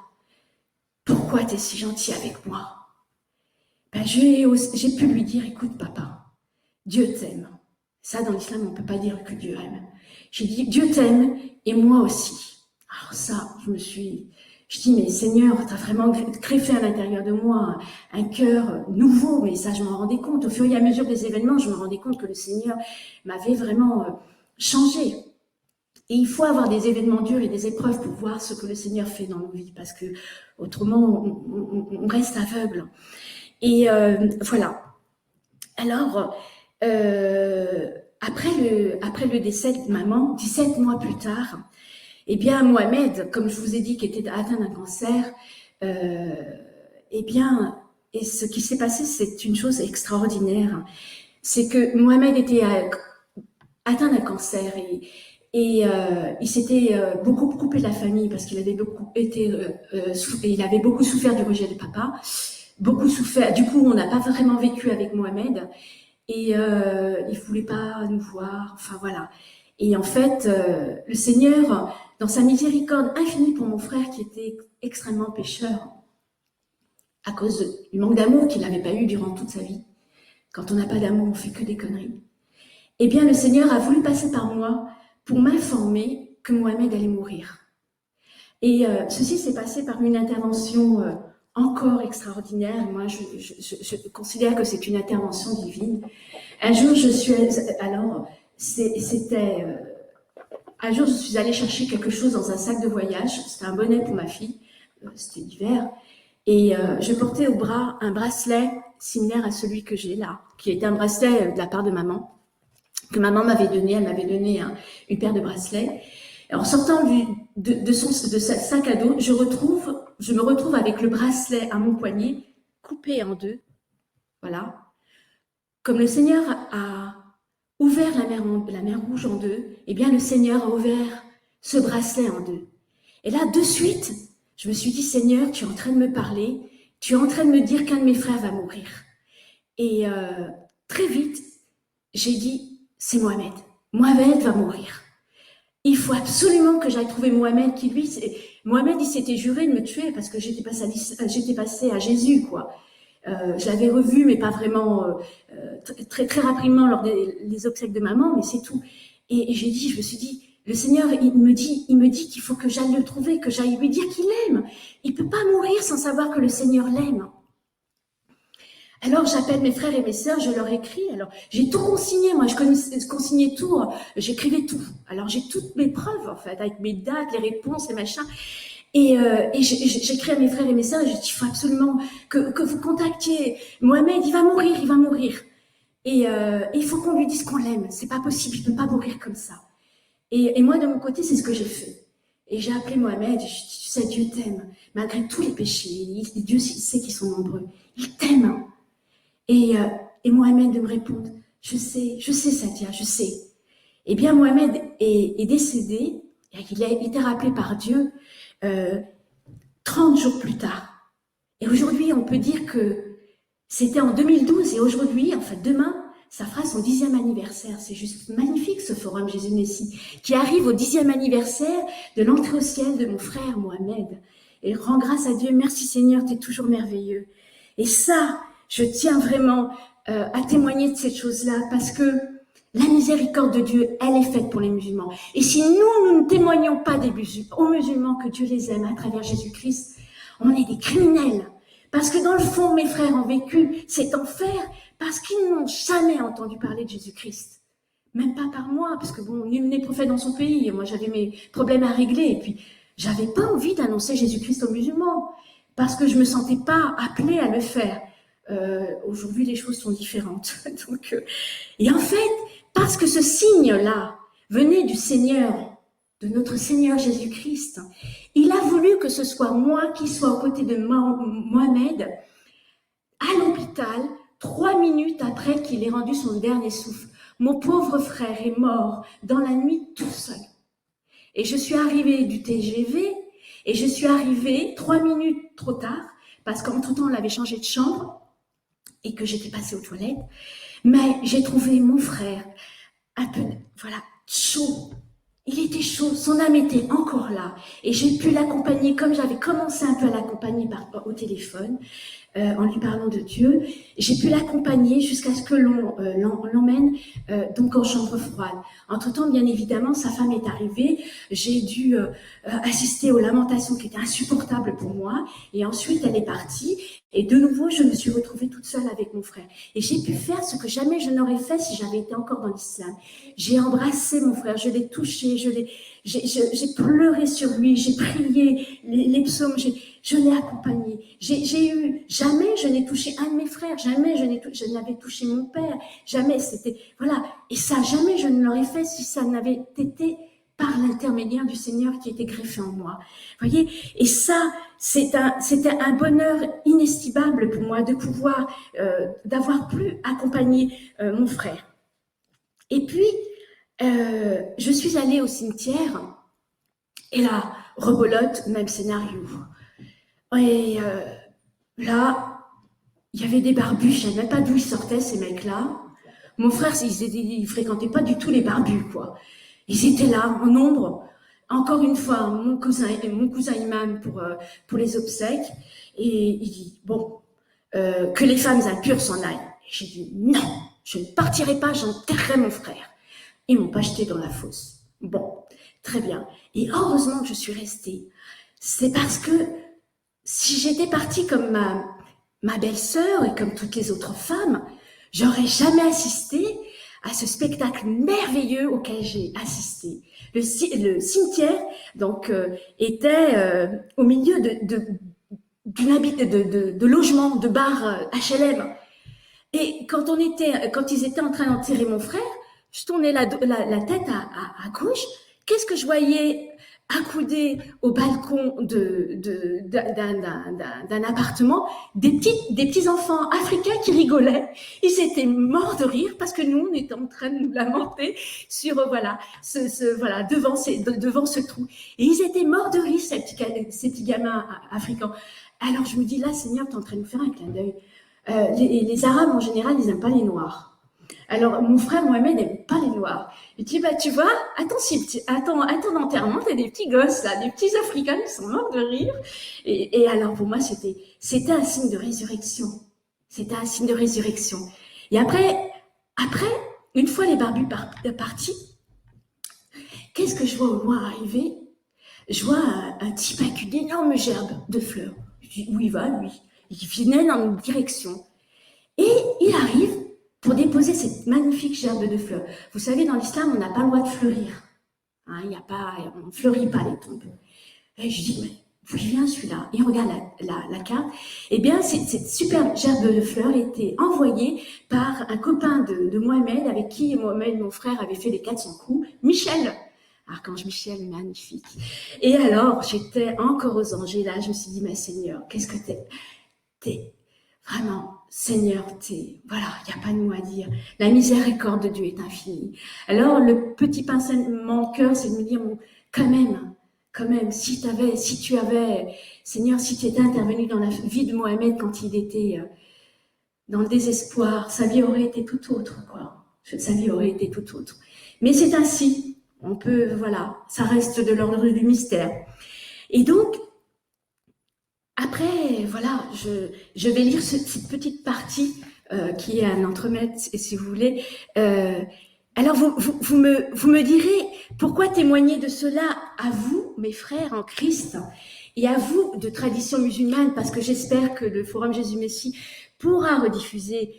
pourquoi tu es si gentil avec moi? J'ai pu lui dire, écoute papa, Dieu t'aime. Ça, dans l'islam, on ne peut pas dire que Dieu aime. J'ai dit, Dieu t'aime et moi aussi. Alors ça, Je dis, mais Seigneur, tu as vraiment greffé à l'intérieur de moi un cœur nouveau, mais ça, je m'en rendais compte. Au fur et à mesure des événements, je me rendais compte que le Seigneur m'avait vraiment changé. Et il faut avoir des événements durs et des épreuves pour voir ce que le Seigneur fait dans nos vies, parce que autrement, on reste aveugle. Et voilà. Alors, après le décès de maman, 17 mois plus tard, eh bien, Mohamed, comme je vous ai dit, qui était atteint d'un cancer, eh bien, et ce qui s'est passé, c'est une chose extraordinaire. C'est que Mohamed était atteint d'un cancer et il s'était beaucoup coupé de la famille parce qu'il avait il avait beaucoup souffert du rejet de papa, beaucoup souffert. Du coup, on n'a pas vraiment vécu avec Mohamed et il voulait pas nous voir. Enfin voilà. Et en fait, le Seigneur, dans sa miséricorde infinie pour mon frère qui était extrêmement pécheur, à cause du manque d'amour qu'il n'avait pas eu durant toute sa vie. Quand on n'a pas d'amour, on fait que des conneries. Eh bien, le Seigneur a voulu passer par moi pour m'informer que Mohamed allait mourir. Et ceci s'est passé par une intervention encore extraordinaire. Moi, je considère que c'est une intervention divine. Un jour, un jour, je suis allée chercher quelque chose dans un sac de voyage. C'était un bonnet pour ma fille. C'était l'hiver. Et je portais au bras un bracelet similaire à celui que j'ai là, qui était un bracelet de la part de maman, que maman m'avait donné. Elle m'avait donné une paire de bracelets. Et en sortant de sa sac à dos, je me retrouve avec le bracelet à mon poignet, coupé en deux. Voilà. Comme le Seigneur a ouvert la mer Rouge en deux, eh bien le Seigneur a ouvert ce bracelet en deux. Et là, de suite, je me suis dit, Seigneur, tu es en train de me parler, tu es en train de me dire qu'un de mes frères va mourir. Et très vite, j'ai dit, c'est Mohamed. Mohamed va mourir. Il faut absolument que j'aille trouver Mohamed qui, lui, Mohamed, il s'était juré de me tuer parce que j'étais passée à Jésus, quoi. Je l'avais revu, mais pas vraiment très, très rapidement lors des obsèques de maman, mais c'est tout. Et je me suis dit, le Seigneur, il me dit qu'il faut que j'aille le trouver, que j'aille lui dire qu'il l'aime. Il peut pas mourir sans savoir que le Seigneur l'aime. Alors, j'appelle mes frères et mes sœurs, je leur écris. Alors, j'ai tout consigné. Moi, je consignais tout. J'écrivais tout. Alors, j'ai toutes mes preuves, en fait, avec mes dates, les réponses, les machins. Et j'écris à mes frères et mes sœurs, et je dis, il faut absolument que vous contactiez Mohamed, il va mourir. Et il faut qu'on lui dise qu'on l'aime. C'est pas possible, il peut pas mourir comme ça. Et moi, de mon côté, c'est ce que j'ai fait. Et j'ai appelé Mohamed, et je dis, tu sais, Dieu t'aime, malgré tous les péchés. Dieu sait qu'ils sont nombreux. Il t'aime. Et Mohamed de me répondre, je sais, Sadia, je sais. Eh bien, Mohamed est décédé, et il a été rappelé par Dieu 30 jours plus tard. Et aujourd'hui, on peut dire que c'était en 2012, et aujourd'hui, en fait, demain, ça fera son 10e anniversaire. C'est juste magnifique, ce forum Jésus-Messie, qui arrive au 10e anniversaire de l'entrée au ciel de mon frère Mohamed. Et rends grâce à Dieu, merci Seigneur, tu es toujours merveilleux. Et ça, je tiens vraiment à témoigner de cette chose-là, parce que la miséricorde de Dieu, elle est faite pour les musulmans. Et si nous ne témoignons pas aux musulmans que Dieu les aime à travers Jésus-Christ, on est des criminels. Parce que dans le fond, mes frères ont vécu cet enfer parce qu'ils n'ont jamais entendu parler de Jésus-Christ. Même pas par moi, parce que bon, nul n'est prophète dans son pays. Moi, j'avais mes problèmes à régler. Et puis, j'avais pas envie d'annoncer Jésus-Christ aux musulmans parce que je me sentais pas appelée à le faire. Aujourd'hui, les choses sont différentes. Donc, et en fait, parce que ce signe-là venait du Seigneur, de notre Seigneur Jésus-Christ, il a voulu que ce soit moi qui sois aux côtés de Mohamed à l'hôpital 3 minutes après qu'il ait rendu son dernier souffle. Mon pauvre frère est mort dans la nuit tout seul. Et je suis arrivée du TGV et je suis arrivée 3 minutes trop tard parce qu'entre-temps, on l'avait changé de chambre et que j'étais passée aux toilettes. Mais j'ai trouvé mon frère un peu, voilà, chaud. Il était chaud, son âme était encore là. Et j'ai pu l'accompagner comme j'avais commencé un peu à l'accompagner au téléphone. en lui parlant de Dieu. J'ai pu l'accompagner jusqu'à ce que l'on l'emmène donc en chambre froide. Entre-temps, bien évidemment, sa femme est arrivée. J'ai dû assister aux lamentations qui étaient insupportables pour moi. Et ensuite, elle est partie. Et de nouveau, je me suis retrouvée toute seule avec mon frère. Et j'ai pu faire ce que jamais je n'aurais fait si j'avais été encore dans l'islam. J'ai embrassé mon frère, je l'ai touché, j'ai pleuré sur lui, j'ai prié les psaumes, je l'ai accompagné. Jamais je n'ai touché un de mes frères, jamais je n'avais touché mon père, jamais c'était, voilà. Et ça, jamais je ne l'aurais fait si ça n'avait été par l'intermédiaire du Seigneur qui était greffé en moi. Vous voyez? Et ça, c'était un bonheur inestimable pour moi de pouvoir, d'avoir pu accompagner mon frère. Et puis, je suis allée au cimetière, et là, rebolote, même scénario. Et là, il y avait des barbus, je ne savais même pas d'où ils sortaient, ces mecs-là. Mon frère, ils fréquentaient pas du tout les barbus, quoi. Ils étaient là, en nombre. Encore une fois, mon cousin imam pour les obsèques. Et il dit, bon, que les femmes impures s'en aillent. Et j'ai dit, non, je ne partirai pas, j'enterrerai mon frère. Ils m'ont pas jeté dans la fosse. Bon, très bien. Et heureusement que je suis restée. C'est parce que si j'étais partie comme ma belle-sœur et comme toutes les autres femmes, j'aurais jamais assisté à ce spectacle merveilleux auquel j'ai assisté. Le cimetière, donc, était au milieu de logements, de bars HLM. Et quand ils étaient en train d'enterrer mon frère, je tournais la tête à gauche. Qu'est-ce que je voyais accoudé au balcon d'un appartement, des petits enfants africains qui rigolaient. Ils étaient morts de rire parce que nous, on était en train de nous lamenter sur, devant ce trou. Et ils étaient morts de rire, ces petits gamins africains. Alors, je me dis, là, Seigneur, tu es en train de nous faire un clin d'œil. Les Arabes, en général, ils n'aiment pas les Noirs. Alors, mon frère Mohamed n'aime pas les Noirs. Il dit, bah, tu vois, à ton enterrement, t'as des petits gosses, là, des petits Africains qui sont morts de rire. Et alors, pour moi, c'était un signe de résurrection. C'était un signe de résurrection. Et après, une fois les barbus partis, qu'est-ce que je vois au loin arriver? Je vois un type avec une énorme gerbe de fleurs. Je dis, où il va, lui? Il venait dans une direction. Et il arrive pour déposer cette magnifique gerbe de fleurs. Vous savez, dans l'islam, on n'a pas le droit de fleurir. Hein, on ne fleurit pas les tombes. Et je dis, mais d'où il vient celui-là? Il regarde la carte. Eh bien, cette superbe gerbe de fleurs était envoyée par un copain de Mohamed, avec qui Mohamed, mon frère, avait fait les 400 coups, Michel. Archange Michel, magnifique. Et alors, j'étais encore aux anges. Et là, je me suis dit, mais Seigneur, qu'est-ce que t'es vraiment, Seigneur, voilà, il n'y a pas de mots à dire. La miséricorde de Dieu est infinie. Alors, le petit pincement au cœur, c'est de me dire, bon, quand même, si tu avais, Seigneur, si tu étais intervenu dans la vie de Mohamed quand il était dans le désespoir, sa vie aurait été tout autre, quoi. Sa vie aurait été tout autre. Mais c'est ainsi. On peut, voilà, ça reste de l'ordre du mystère. Et donc, après, voilà, je vais lire cette petite partie qui est un entremets, si vous voulez. Alors, vous me direz, pourquoi témoigner de cela à vous, mes frères en Christ, et à vous de tradition musulmane, parce que j'espère que le Forum Jésus-Messie pourra rediffuser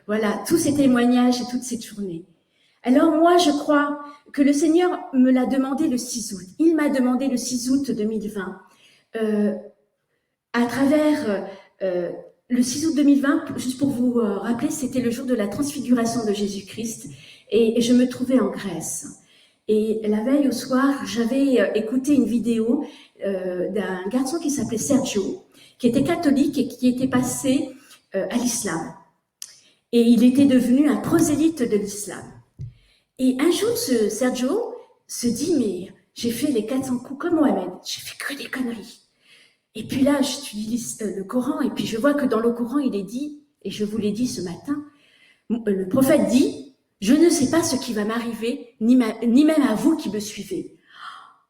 voilà, tous ces témoignages et toute cette journée. Alors moi, je crois que le Seigneur me l'a demandé le 6 août. Il m'a demandé le 6 août 2020. À travers le 6 août 2020, juste pour vous rappeler, c'était le jour de la transfiguration de Jésus-Christ et je me trouvais en Grèce. Et la veille au soir, j'avais écouté une vidéo d'un garçon qui s'appelait Sergio, qui était catholique et qui était passé à l'islam. Et il était devenu un prosélyte de l'islam. Et un jour, ce Sergio se dit, mais j'ai fait les 400 coups comme Mohamed, j'ai fait que des conneries. Et puis là, je lis le Coran, et puis je vois que dans le Coran, il est dit, et je vous l'ai dit ce matin, le prophète dit, je ne sais pas ce qui va m'arriver, ni même à vous qui me suivez.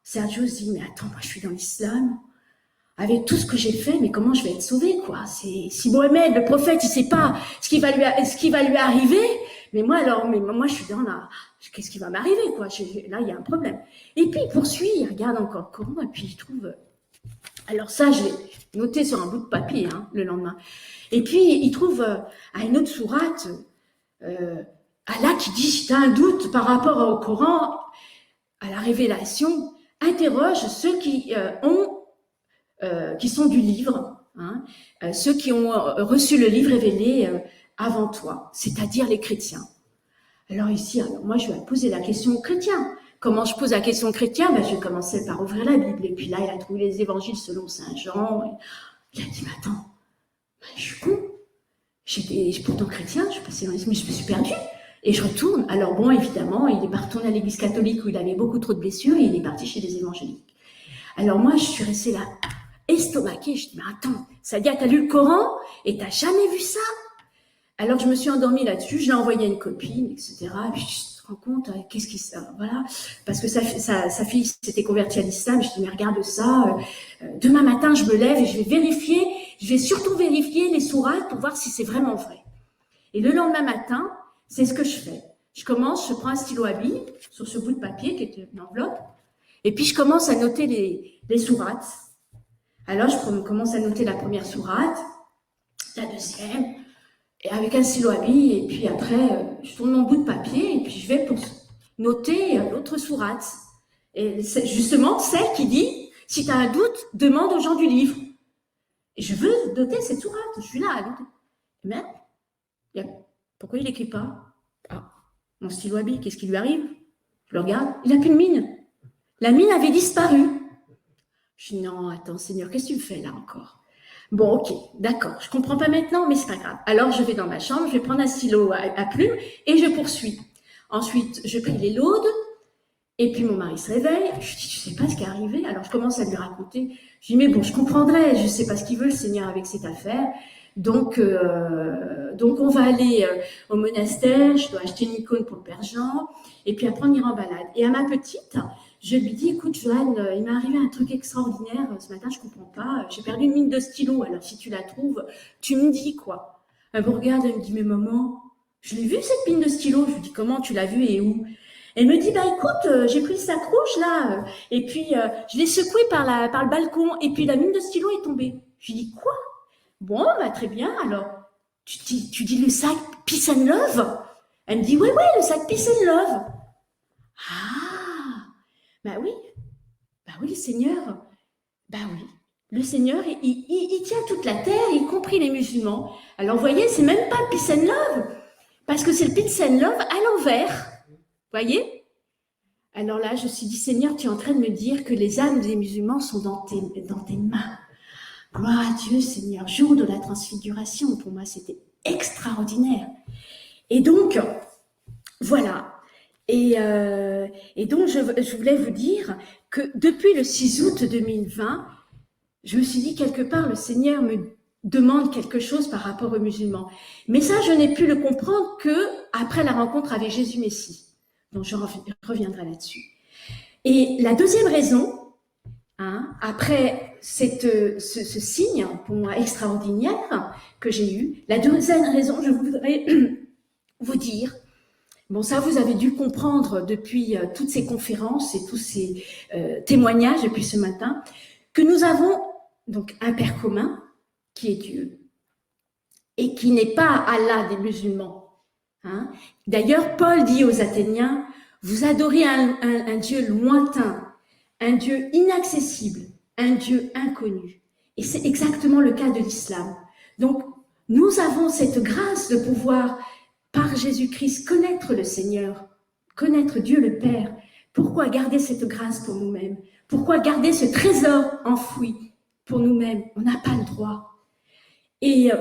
Sergio se dit, mais attends, moi je suis dans l'islam. avec tout ce que j'ai fait, mais comment je vais être sauvée, quoi? Si Mohamed, le prophète, il sait pas ce qui va lui arriver, mais moi, alors, moi, je suis dans la, qu'est-ce qui va m'arriver, quoi? Là, il y a un problème. Et puis, il poursuit, il regarde encore le Coran, et puis il trouve, alors ça, je l'ai noté sur un bout de papier, hein, le lendemain. Et puis, il trouve, à une autre sourate, Allah qui dit, si tu as un doute par rapport au Coran, à la révélation, interroge ceux qui sont du livre, hein, ceux qui ont reçu le livre révélé avant toi, c'est-à-dire les chrétiens. Alors ici, moi je vais poser la question aux chrétiens. Comment je pose la question aux chrétiens? Je vais commencer par ouvrir la Bible. Et puis là, il a trouvé les évangiles selon Saint Jean. Il a dit, mais attends, je suis con. J'étais pourtant chrétien, je suis passé dans les... mais je me suis perdue. Et je retourne. Alors bon, évidemment, il est pas retourné à l'église catholique où il avait beaucoup trop de blessures et il est parti chez les évangéliques. Alors moi, je suis restée là, estomaquée. Je dis, mais attends, ça veut dire que tu as lu le Coran et tu n'as jamais vu ça? Alors je me suis endormie là-dessus, je l'ai envoyé à une copine, etc. Et puis je te rends compte, qu'est-ce qui ça, voilà, parce que sa fille s'était convertie à l'islam. Je dis, mais regarde ça, demain matin je me lève et je vais vérifier, je vais surtout vérifier les sourates pour voir si c'est vraiment vrai. Et le lendemain matin, c'est ce que je fais. Je prends un stylo à billes sur ce bout de papier qui est une enveloppe, et puis je commence à noter les sourates. Alors je commence à noter la première sourate, la deuxième, et avec un stylo à billes, et puis après, je tourne mon bout de papier, et puis je vais pour noter l'autre sourate. Et c'est justement celle qui dit, si tu as un doute, demande aux gens du livre. Et je veux noter cette sourate, je suis là à noter. Mais, pourquoi il n'écrit pas? Ah, mon stylo à billes, qu'est-ce qui lui arrive? Je le regarde, il n'a plus de mine. La mine avait disparu. Je dis, non, attends, Seigneur, qu'est-ce que tu me fais là encore? Bon, ok, d'accord, je comprends pas maintenant, mais c'est pas grave. Alors, je vais dans ma chambre, je vais prendre un stylo à plume et je poursuis. Ensuite, je prie les laudes et puis mon mari se réveille. Je dis, tu sais pas ce qui est arrivé? Alors, je commence à lui raconter. Je dis, mais bon, je comprendrai, je sais pas ce qu'il veut, le Seigneur, avec cette affaire. Donc on va aller au monastère, je dois acheter une icône pour le Père Jean, et puis après on ira en balade. Et à ma petite, je lui dis, écoute Joanne, il m'est arrivé un truc extraordinaire ce matin, je comprends pas, j'ai perdu une mine de stylo, alors si tu la trouves, tu me dis quoi. Elle me regarde, elle me dit, mais maman, je l'ai vue cette mine de stylo. Je lui dis, comment tu l'as vue et où? Elle me dit, écoute, j'ai pris le sac rouge là, et puis je l'ai secoué par le balcon, et puis la mine de stylo est tombée. Je lui dis, quoi? Bon, très bien, alors, tu dis le sac Peace and Love? Elle me dit, oui, le sac Peace and Love. Ah, oui, le Seigneur, oui. Le Seigneur, il tient toute la terre, y compris les musulmans. Alors, vous voyez, c'est même pas Peace and Love, parce que c'est le Peace and Love à l'envers. Voyez? Alors là, je me suis dit, Seigneur, tu es en train de me dire que les âmes des musulmans sont dans tes mains. Gloire à Dieu, Seigneur. Jour de la transfiguration, pour moi, c'était extraordinaire. Et donc, voilà. Et donc, je voulais vous dire que depuis le 6 août 2020, je me suis dit, quelque part, le Seigneur me demande quelque chose par rapport aux musulmans. Mais ça, je n'ai pu le comprendre qu'après la rencontre avec Jésus Messie. Donc, je reviendrai là-dessus. Et la deuxième raison, après ce signe, pour moi, extraordinaire que j'ai eu, la deuxième raison, je voudrais vous dire, bon, ça, vous avez dû comprendre depuis toutes ces conférences et tous ces témoignages depuis ce matin, que nous avons donc un Père commun, qui est Dieu, et qui n'est pas Allah des musulmans. D'ailleurs, Paul dit aux Athéniens, vous adorez un Dieu lointain, un Dieu inaccessible, un Dieu inconnu. Et c'est exactement le cas de l'islam. Donc, nous avons cette grâce de pouvoir, par Jésus-Christ, connaître le Seigneur, connaître Dieu le Père. Pourquoi garder cette grâce pour nous-mêmes? Pourquoi garder ce trésor enfoui pour nous-mêmes? On n'a pas le droit. Et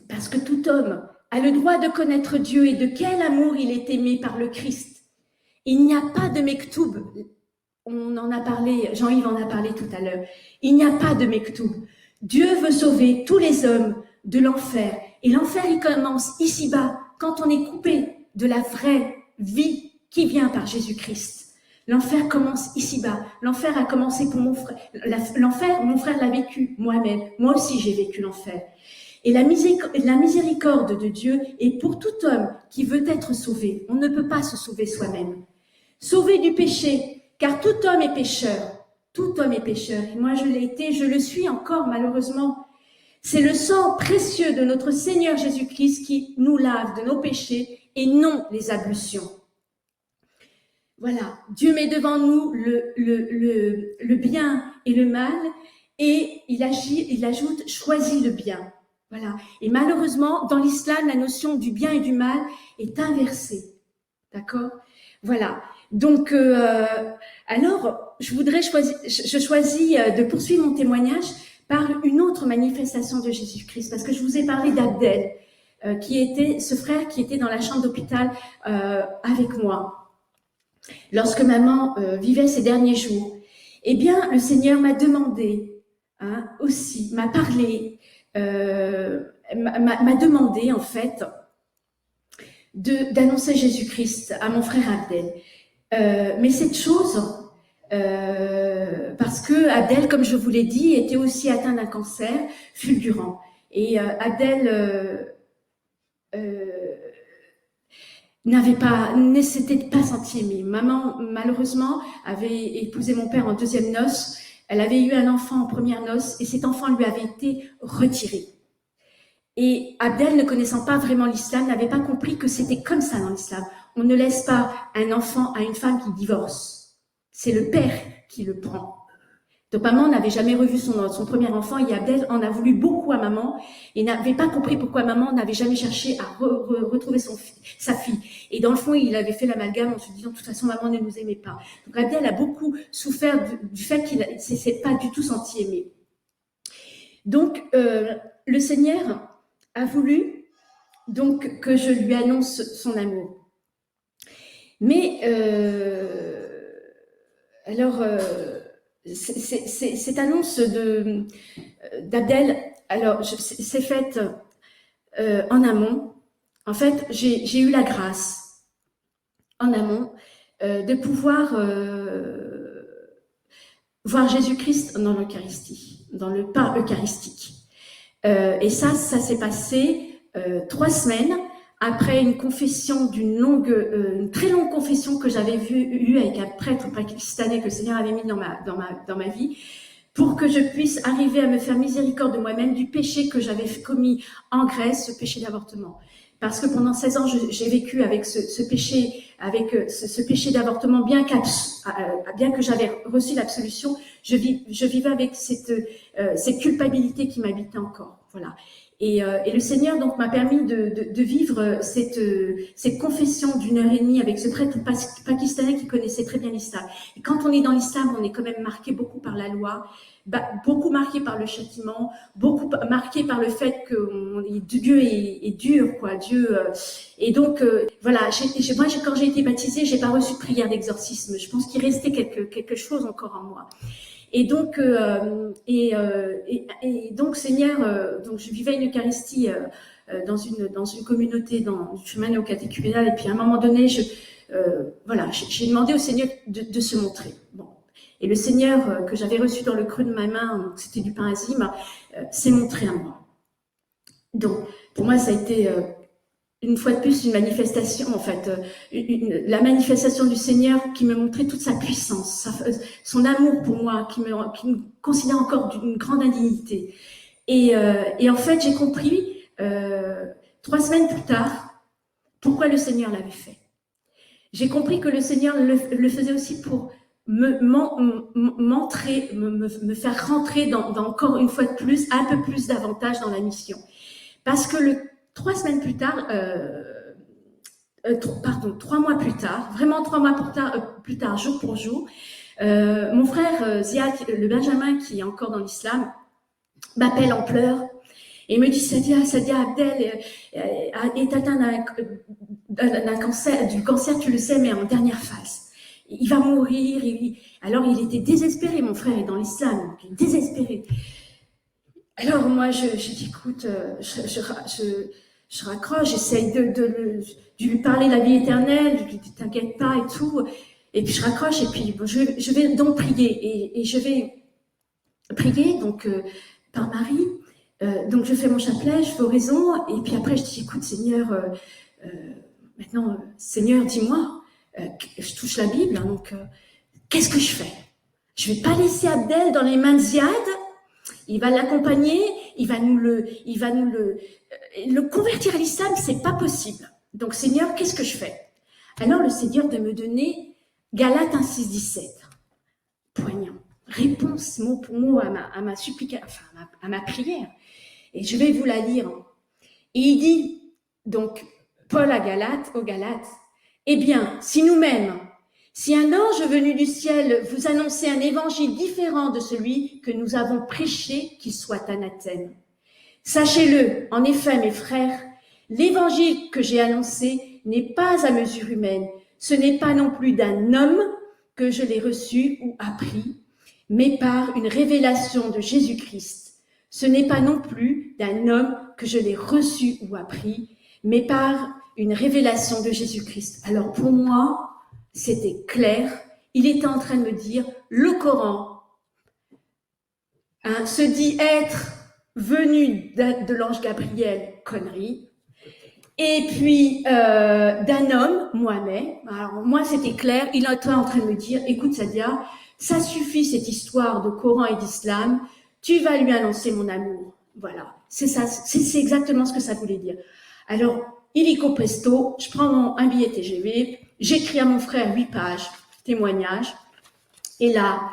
parce que tout homme a le droit de connaître Dieu et de quel amour il est aimé par le Christ. Il n'y a pas de mektoub. On en a parlé, Jean-Yves en a parlé tout à l'heure. Il n'y a pas de mektoub. Dieu veut sauver tous les hommes de l'enfer. Et l'enfer, il commence ici-bas, quand on est coupé de la vraie vie qui vient par Jésus-Christ. L'enfer commence ici-bas. L'enfer a commencé pour mon frère. L'enfer, mon frère l'a vécu moi-même. Moi aussi, j'ai vécu l'enfer. Et la miséricorde de Dieu est pour tout homme qui veut être sauvé. On ne peut pas se sauver soi-même. Sauvé du péché, car tout homme est pécheur. Tout homme est pécheur. Et moi, je l'ai été, je le suis encore, malheureusement. C'est le sang précieux de notre Seigneur Jésus-Christ qui nous lave de nos péchés et non les ablutions. Voilà, Dieu met devant nous le bien et le mal et il ajoute « choisis le bien ». Voilà. Et malheureusement, dans l'islam, la notion du bien et du mal est inversée. D'accord? Voilà. Donc, alors, je choisis de poursuivre mon témoignage par une autre manifestation de Jésus-Christ, parce que je vous ai parlé d'Abdel, qui était ce frère qui était dans la chambre d'hôpital avec moi. Lorsque maman vivait ses derniers jours, eh bien, le Seigneur m'a demandé, aussi, m'a parlé, m'a demandé, en fait, d'annoncer Jésus-Christ à mon frère Abdel. Mais cette chose, parce que Abdel, comme je vous l'ai dit, était aussi atteint d'un cancer fulgurant. Et Abdel ne s'était pas senti aimé. Maman, malheureusement, avait épousé mon père en deuxième noces. Elle avait eu un enfant en première noces et cet enfant lui avait été retiré. Et Abdel, ne connaissant pas vraiment l'islam, n'avait pas compris que c'était comme ça dans l'islam. On ne laisse pas un enfant à une femme qui divorce. C'est le père qui le prend. Donc maman n'avait jamais revu son premier enfant et Abdel en a voulu beaucoup à maman et n'avait pas compris pourquoi maman n'avait jamais cherché à retrouver sa fille. Et dans le fond, il avait fait l'amalgame en se disant de toute façon maman ne nous aimait pas. Donc Abdel a beaucoup souffert du fait qu'il ne s'est pas du tout senti aimé. Donc le Seigneur a voulu donc que je lui annonce son amour. Mais cette annonce d'Abdel, alors c'est faite en amont. En fait, j'ai eu la grâce en amont de pouvoir voir Jésus-Christ dans l'Eucharistie, dans le pain eucharistique. Et ça s'est passé 3 semaines après une confession une très longue confession que j'avais eue avec un prêtre pakistanais que le Seigneur avait mis dans ma vie, pour que je puisse arriver à me faire miséricorde de moi-même du péché que j'avais commis en Grèce, ce péché d'avortement. Parce que pendant 16 ans, j'ai vécu avec ce péché, ce péché d'avortement, bien que j'avais reçu l'absolution, je vivais avec cette culpabilité qui m'habitait encore. Voilà. Et le Seigneur donc m'a permis de vivre cette confession d'1 heure et demie avec ce prêtre pakistanais qui connaissait très bien l'islam. Et quand on est dans l'islam, on est quand même marqué beaucoup par la loi, beaucoup marqué par le châtiment, beaucoup marqué par le fait que Dieu est dur, quoi. Dieu. Et donc voilà. Moi, quand j'ai été baptisée, j'ai pas reçu de prière d'exorcisme. Je pense qu'il restait quelque chose encore en moi. Et donc, donc Seigneur, donc je vivais une Eucharistie dans une communauté, dans le chemin néo-catéchuménal, et puis à un moment donné, j'ai demandé au Seigneur de se montrer. Bon. Et le Seigneur que j'avais reçu dans le creux de ma main, c'était du pain azime, s'est montré à moi. Donc, pour moi, ça a été une fois de plus une manifestation, en fait, la manifestation du Seigneur qui me montrait toute sa puissance, son amour pour moi, qui me considère encore d'une grande indignité. Et en fait, j'ai compris 3 semaines plus tard pourquoi le Seigneur l'avait fait. J'ai compris que le Seigneur le faisait aussi pour me faire rentrer dans encore une fois de plus, un peu plus davantage dans la mission. Parce que 3 semaines plus tard, 3 mois plus tard, vraiment 3 mois plus tard, jour pour jour, mon frère Ziad, le Benjamin, qui est encore dans l'islam, m'appelle en pleurs et me dit Sadia Abdel est atteint d'un cancer, du cancer, tu le sais, mais en dernière phase. Il va mourir. Alors il était désespéré, mon frère est dans l'islam, donc il est désespéré. Alors moi je dis écoute, je raccroche, j'essaye de lui parler de la vie éternelle, je lui dis t'inquiète pas et tout. Et puis je raccroche et puis bon, je vais donc prier et je vais prier donc par Marie. Donc je fais mon chapelet, je fais oraison et puis après je dis écoute Seigneur, maintenant Seigneur dis-moi, je touche la Bible hein, donc qu'est-ce que je fais? Je vais pas laisser Abdel dans les mains de Ziad. Il va l'accompagner, il va nous le convertir à l'islam, c'est pas possible. Donc Seigneur, qu'est-ce que je fais? Alors le Seigneur de me donner Galates 1:6-17, poignant, réponse mot pour mot à ma supplication, enfin à ma prière. Et je vais vous la lire. Et il dit donc Paul aux Galates, eh bien, si nous-mêmes, si un ange venu du ciel vous annonçait un évangile différent de celui que nous avons prêché, qu'il soit anathème. Sachez-le, en effet, mes frères, l'évangile que j'ai annoncé n'est pas à mesure humaine. Ce n'est pas non plus d'un homme que je l'ai reçu ou appris, mais par une révélation de Jésus-Christ. Ce n'est pas non plus d'un homme que je l'ai reçu ou appris, mais par une révélation de Jésus-Christ. Alors pour moi, c'était clair, il était en train de me dire, le Coran se dit être venu de l'ange Gabriel, connerie, et puis d'un homme, Mohamed. Alors moi c'était clair, il était en train de me dire, écoute Sadia, ça suffit cette histoire de Coran et d'islam, tu vas lui annoncer mon amour. Voilà, c'est ça, c'est exactement ce que ça voulait dire. Alors, illico presto, je prends un billet TGV, j'écris à mon frère 8 pages, témoignage, et là,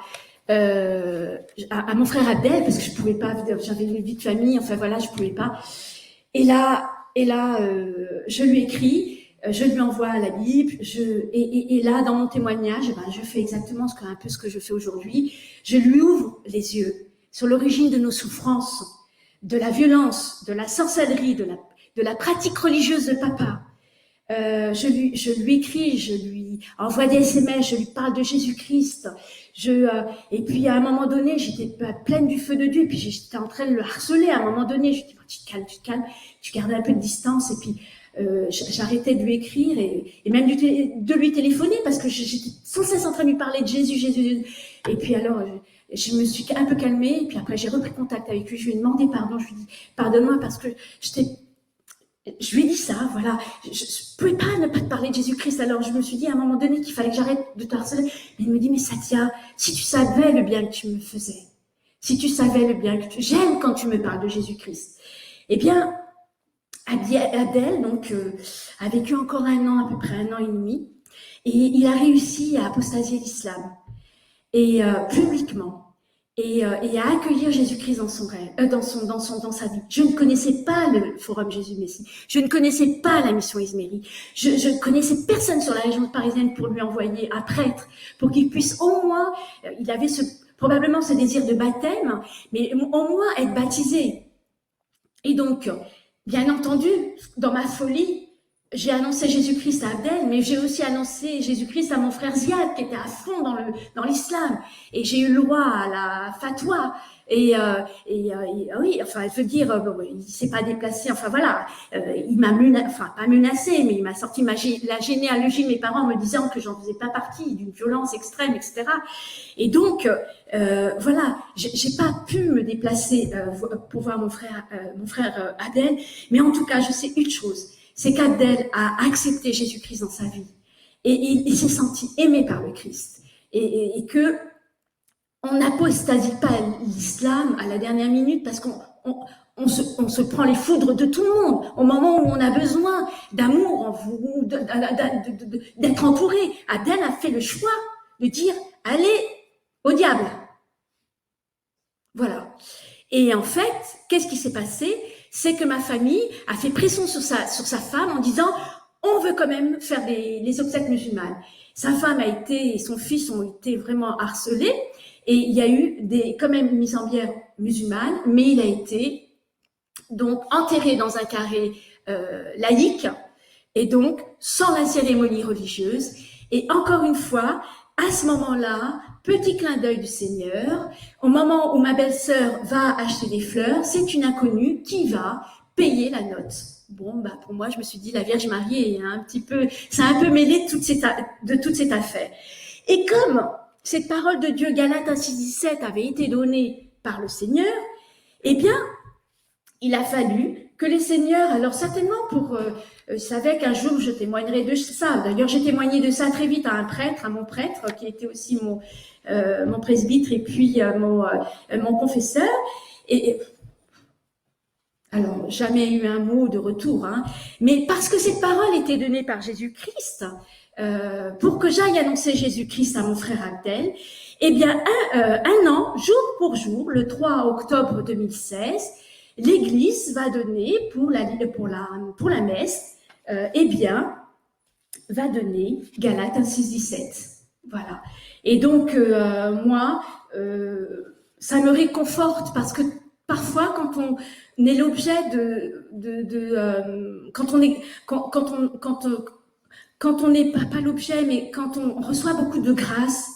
à mon frère Abdel, parce que je pouvais pas, j'avais une vie de famille, enfin voilà, je pouvais pas. Et là, je lui écris, je lui envoie la Bible, et là, dans mon témoignage, ben, je fais exactement un peu ce que je fais aujourd'hui. Je lui ouvre les yeux sur l'origine de nos souffrances, de la violence, de la sorcellerie, de la pratique religieuse de papa. Je lui écris, je lui envoie des SMS, je lui parle de Jésus-Christ. Et puis à un moment donné, j'étais pleine du feu de Dieu, et puis j'étais en train de le harceler. À un moment donné, je lui dis tu te calmes, tu gardes un peu de distance. Et puis j'arrêtais de lui écrire et même de lui téléphoner parce que j'étais sans cesse en train de lui parler de Jésus. Et puis alors, je me suis un peu calmée. Et puis après, j'ai repris contact avec lui. Je lui ai demandé pardon. Je lui ai dit pardonne-moi parce que je lui ai dit ça, voilà. Je ne pouvais pas ne pas te parler de Jésus-Christ. Alors, je me suis dit à un moment donné qu'il fallait que j'arrête de te harceler. Mais il me dit, mais Satia, si tu savais le bien que tu me faisais, si tu savais le bien que j'aime quand tu me parles de Jésus-Christ. Eh bien, Adèle, donc, a vécu encore un an, à peu près 1 an et demi. Et il a réussi à apostasier l'islam. Et publiquement. Et à accueillir Jésus-Christ dans son rêve, dans sa vie. Je ne connaissais pas le Forum Jésus-Messie. Je ne connaissais pas la mission Izmérie. Je ne connaissais personne sur la région parisienne pour lui envoyer un prêtre, pour qu'il puisse au moins, il avait probablement ce désir de baptême, mais au moins être baptisé. Et donc, bien entendu, dans ma folie, j'ai annoncé Jésus-Christ à Abdel, mais j'ai aussi annoncé Jésus-Christ à mon frère Ziad, qui était à fond dans l'islam. Et j'ai eu le droit à la fatwa. Et oui, enfin, je veux dire, il s'est pas déplacé. Enfin voilà, il m'a pas menacé, mais il m'a sorti la généalogie de mes parents, me disant que j'en faisais pas partie, d'une violence extrême, etc. Et donc, voilà, j'ai pas pu me déplacer pour voir mon frère Abdel, mais en tout cas, je sais une chose. C'est qu'Abdel a accepté Jésus-Christ dans sa vie et il s'est senti aimé par le Christ et que on n'apostasie pas l'islam à la dernière minute parce qu'on se prend les foudres de tout le monde au moment où on a besoin d'amour, d'être entouré. Abdel a fait le choix de dire allez au diable. Voilà. Et en fait, qu'est-ce qui s'est passé? C'est que ma famille a fait pression sur sa femme en disant on veut quand même faire les obsèques musulmanes. Sa femme et son fils ont été vraiment harcelés et il y a eu quand même une mise en bière musulmane, mais il a été donc enterré dans un carré laïque et donc sans la cérémonie religieuse. Et encore une fois, à ce moment-là, petit clin d'œil du Seigneur, au moment où ma belle-sœur va acheter des fleurs, c'est une inconnue qui va payer la note. Bon, bah pour moi, je me suis dit, la Vierge Marie est c'est un peu mêlée de toute cette affaire. Et comme cette parole de Dieu, Galates 6,17, avait été donnée par le Seigneur, eh bien, il a fallu que les seigneurs, alors certainement pour, je savais qu'un jour je témoignerais de ça. D'ailleurs, j'ai témoigné de ça très vite à un prêtre, à mon prêtre, qui était aussi mon presbytre et puis mon confesseur. Et alors, jamais eu un mot de retour, hein, mais parce que cette parole était donnée par Jésus-Christ, pour que j'aille annoncer Jésus-Christ à mon frère Abdel, eh bien, un an, jour pour jour, le 3 octobre 2016, l'Église va donner pour la messe, eh bien, va donner Galates 1,6-17. Voilà. Et donc, moi, ça me réconforte parce que parfois, quand on est l'objet quand on n'est pas l'objet, mais quand on reçoit beaucoup de grâce,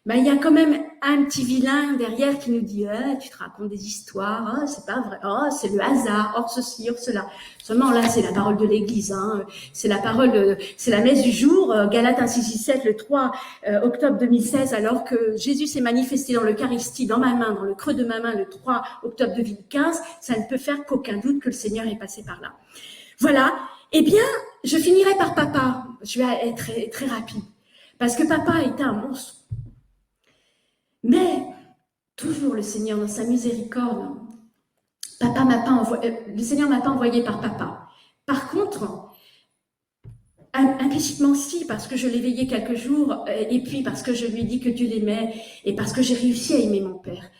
ben, il y a quand même un petit vilain derrière qui nous dit tu te racontes des histoires, c'est pas vrai, c'est le hasard, or ceci, or cela. Seulement là, c'est la parole de l'Église, hein. C'est la parole, c'est la messe du jour, Galates 1,6-17, le 3 octobre 2016, alors que Jésus s'est manifesté dans l'Eucharistie, dans ma main, dans le creux de ma main, le 3 octobre 2015, ça ne peut faire qu'aucun doute que le Seigneur est passé par là. Voilà. Eh bien, je finirai par papa. Je vais être très, très rapide. Parce que papa était un monstre. Mais, toujours le Seigneur, dans sa miséricorde, le Seigneur m'a pas envoyé par papa. Par contre, implicitement si, parce que je l'ai veillé quelques jours, et puis parce que je lui ai dit que Dieu l'aimait, et parce que j'ai réussi à aimer mon père.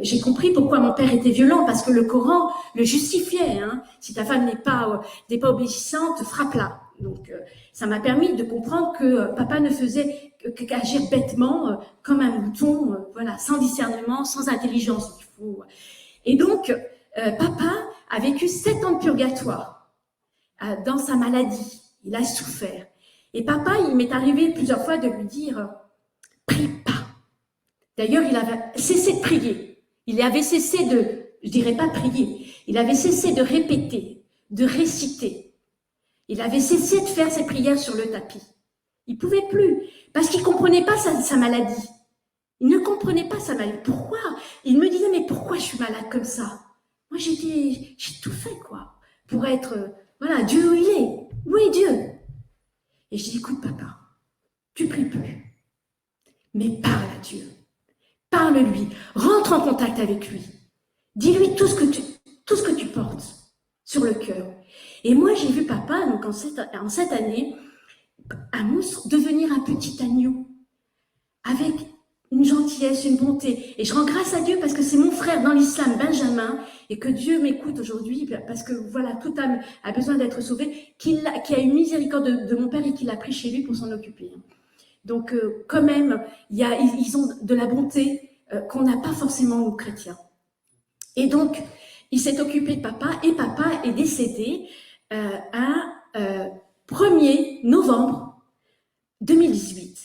J'ai compris pourquoi mon père était violent, parce que le Coran le justifiait, hein. Si ta femme n'est pas obéissante, frappe-la. Donc ça m'a permis de comprendre que papa ne faisait qu'agir bêtement, comme un mouton, voilà, sans discernement, sans intelligence. Et donc papa a vécu 7 ans de purgatoire dans sa maladie. Il a souffert. Et papa, il m'est arrivé plusieurs fois de lui dire prie pas. D'ailleurs, il avait cessé de prier. Il avait cessé je dirais pas prier, il avait cessé de répéter, de réciter. Il avait cessé de faire ses prières sur le tapis. Il pouvait plus, parce qu'il comprenait pas sa maladie. Il ne comprenait pas sa maladie. Pourquoi? Il me disait, mais pourquoi je suis malade comme ça? Moi, j'ai tout fait, quoi, pour être, voilà, Dieu où il est. Où est Dieu? Et je dis, écoute, papa, tu pries plus, mais parle à Dieu. Parle-lui, rentre en contact avec lui. Dis-lui tout ce que tu portes sur le cœur. Et moi, j'ai vu papa, donc en cette année, un monstre devenir un petit agneau, avec une gentillesse, une bonté. Et je rends grâce à Dieu parce que c'est mon frère dans l'islam, Benjamin, et que Dieu m'écoute aujourd'hui, parce que voilà, toute âme a besoin d'être sauvée, qui a eu miséricorde de mon père et qui l'a pris chez lui pour s'en occuper. Donc, quand même, ils ont de la bonté qu'on n'a pas forcément nous chrétiens. Et donc, il s'est occupé de papa, et papa est décédé un 1er novembre 2018.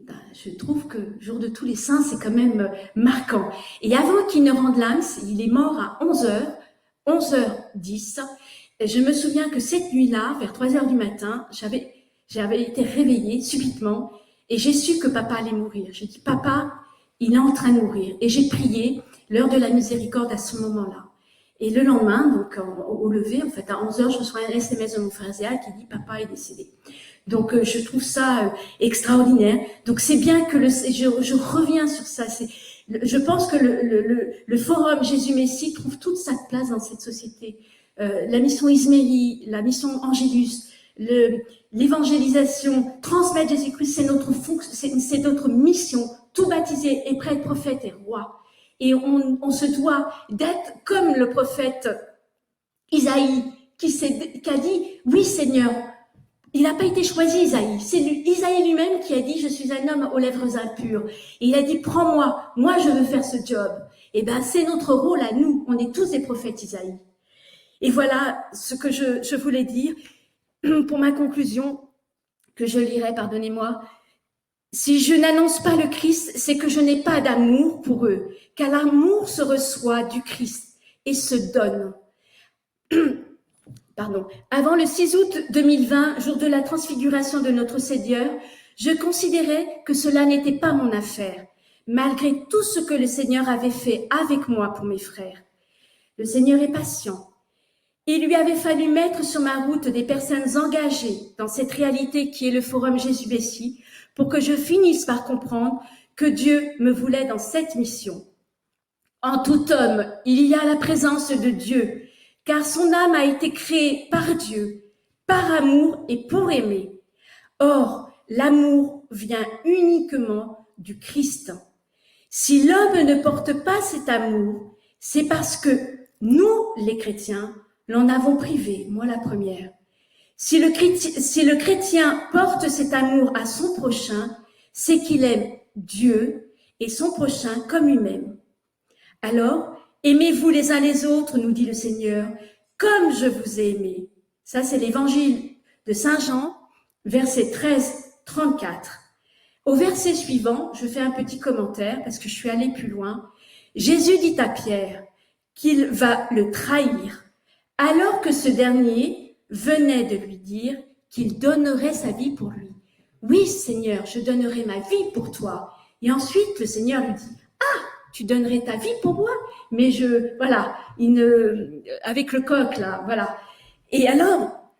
Ben, je trouve que le jour de tous les saints, c'est quand même marquant. Et avant qu'il ne rende l'âme, il est mort à 11h, 11h10. Et je me souviens que cette nuit-là, vers 3h du matin, j'avais été réveillée subitement et j'ai su que papa allait mourir. J'ai dit, papa, il est en train de mourir. Et j'ai prié l'heure de la miséricorde à ce moment-là. Et le lendemain, donc au lever, en fait, à 11h, je reçois un SMS de mon frère Zéal qui dit, papa est décédé. Donc, je trouve ça extraordinaire. Donc, c'est bien que je reviens sur ça. Je pense que le forum Jésus-Messie trouve toute sa place dans cette société. La mission Ismérie, la mission Angélus, l'évangélisation, transmettre Jésus-Christ, c'est notre mission. Tout baptisé est prêtre, prophète et roi. Et on se doit d'être comme le prophète Isaïe, qui a dit, oui Seigneur, il n'a pas été choisi Isaïe, c'est Isaïe lui-même qui a dit, je suis un homme aux lèvres impures. Et il a dit, prends-moi, moi je veux faire ce job. Et ben c'est notre rôle à nous, on est tous des prophètes Isaïe. Et voilà ce que je voulais dire pour ma conclusion, que je lirai, pardonnez-moi. Si je n'annonce pas le Christ, c'est que je n'ai pas d'amour pour eux, car l'amour se reçoit du Christ et se donne. Pardon. Avant le 6 août 2020, jour de la transfiguration de notre Seigneur, Je considérais que cela n'était pas mon affaire, malgré tout ce que le Seigneur avait fait avec moi pour mes frères. Le Seigneur est patient. Il lui avait fallu mettre sur ma route des personnes engagées dans cette réalité qui est le Forum Jésus-Bessie pour que je finisse par comprendre que Dieu me voulait dans cette mission. En tout homme, il y a la présence de Dieu, car son âme a été créée par Dieu, par amour et pour aimer. Or, l'amour vient uniquement du Christ. Si l'homme ne porte pas cet amour, c'est parce que nous, les chrétiens, l'en avons privé, moi la première. Si le chrétien porte cet amour à son prochain, c'est qu'il aime Dieu et son prochain comme lui-même. Alors, aimez-vous les uns les autres, nous dit le Seigneur, comme je vous ai aimé. Ça, c'est l'évangile de Saint Jean, verset 13-34. Au verset suivant, je fais un petit commentaire parce que je suis allée plus loin. Jésus dit à Pierre qu'il va le trahir, alors que ce dernier venait de lui dire qu'il donnerait sa vie pour lui. Oui, Seigneur, je donnerai ma vie pour toi. Et ensuite, le Seigneur lui dit, tu donnerais ta vie pour moi, mais avec le coq là, voilà. Et alors,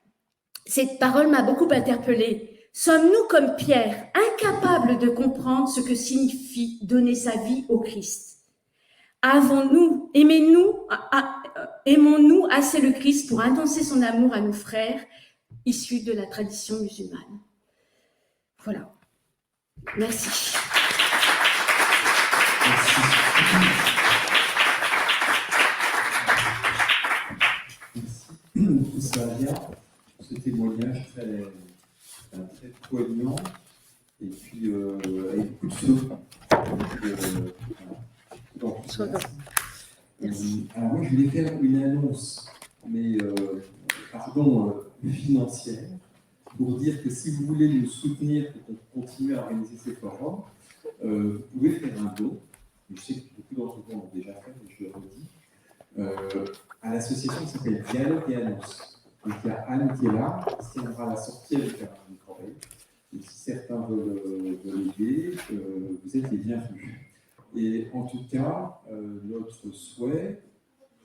cette parole m'a beaucoup interpellée. Sommes-nous comme Pierre, incapables de comprendre ce que signifie donner sa vie au Christ? Aimons-nous assez le Christ pour annoncer son amour à nos frères issus de la tradition musulmane? Voilà. Merci. Merci Sylvia, pour ce témoignage très poignant et puis avec beaucoup de feu. Alors moi je voulais faire une annonce, mais financière, pour dire que si vous voulez nous soutenir pour qu'on continue à organiser ces forums, vous pouvez faire un don. Je sais que beaucoup d'entre vous l'ont déjà fait, mais je le redis. À l'association qui s'appelle Dialogue et Annonce. Donc il y a Anne qui est là, qui tiendra la sortie avec une corbeille. Et si certains veulent aider, vous êtes les bienvenus. Et en tout cas, notre souhait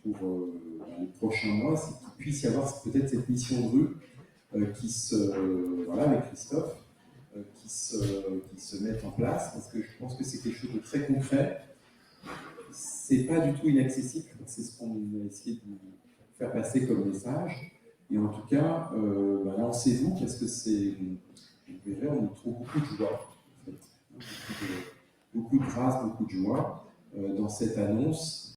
pour les prochains mois, c'est qu'il puisse y avoir peut-être cette mission de rue avec Christophe, qui se mette en place, parce que je pense que c'est quelque chose de très concret. C'est pas du tout inaccessible, c'est ce qu'on a essayé de vous faire passer comme message. Et en tout cas, lancez-vous, parce que vous verrez, on y trouve beaucoup de joie, en fait. Beaucoup de grâce, beaucoup de joie dans cette annonce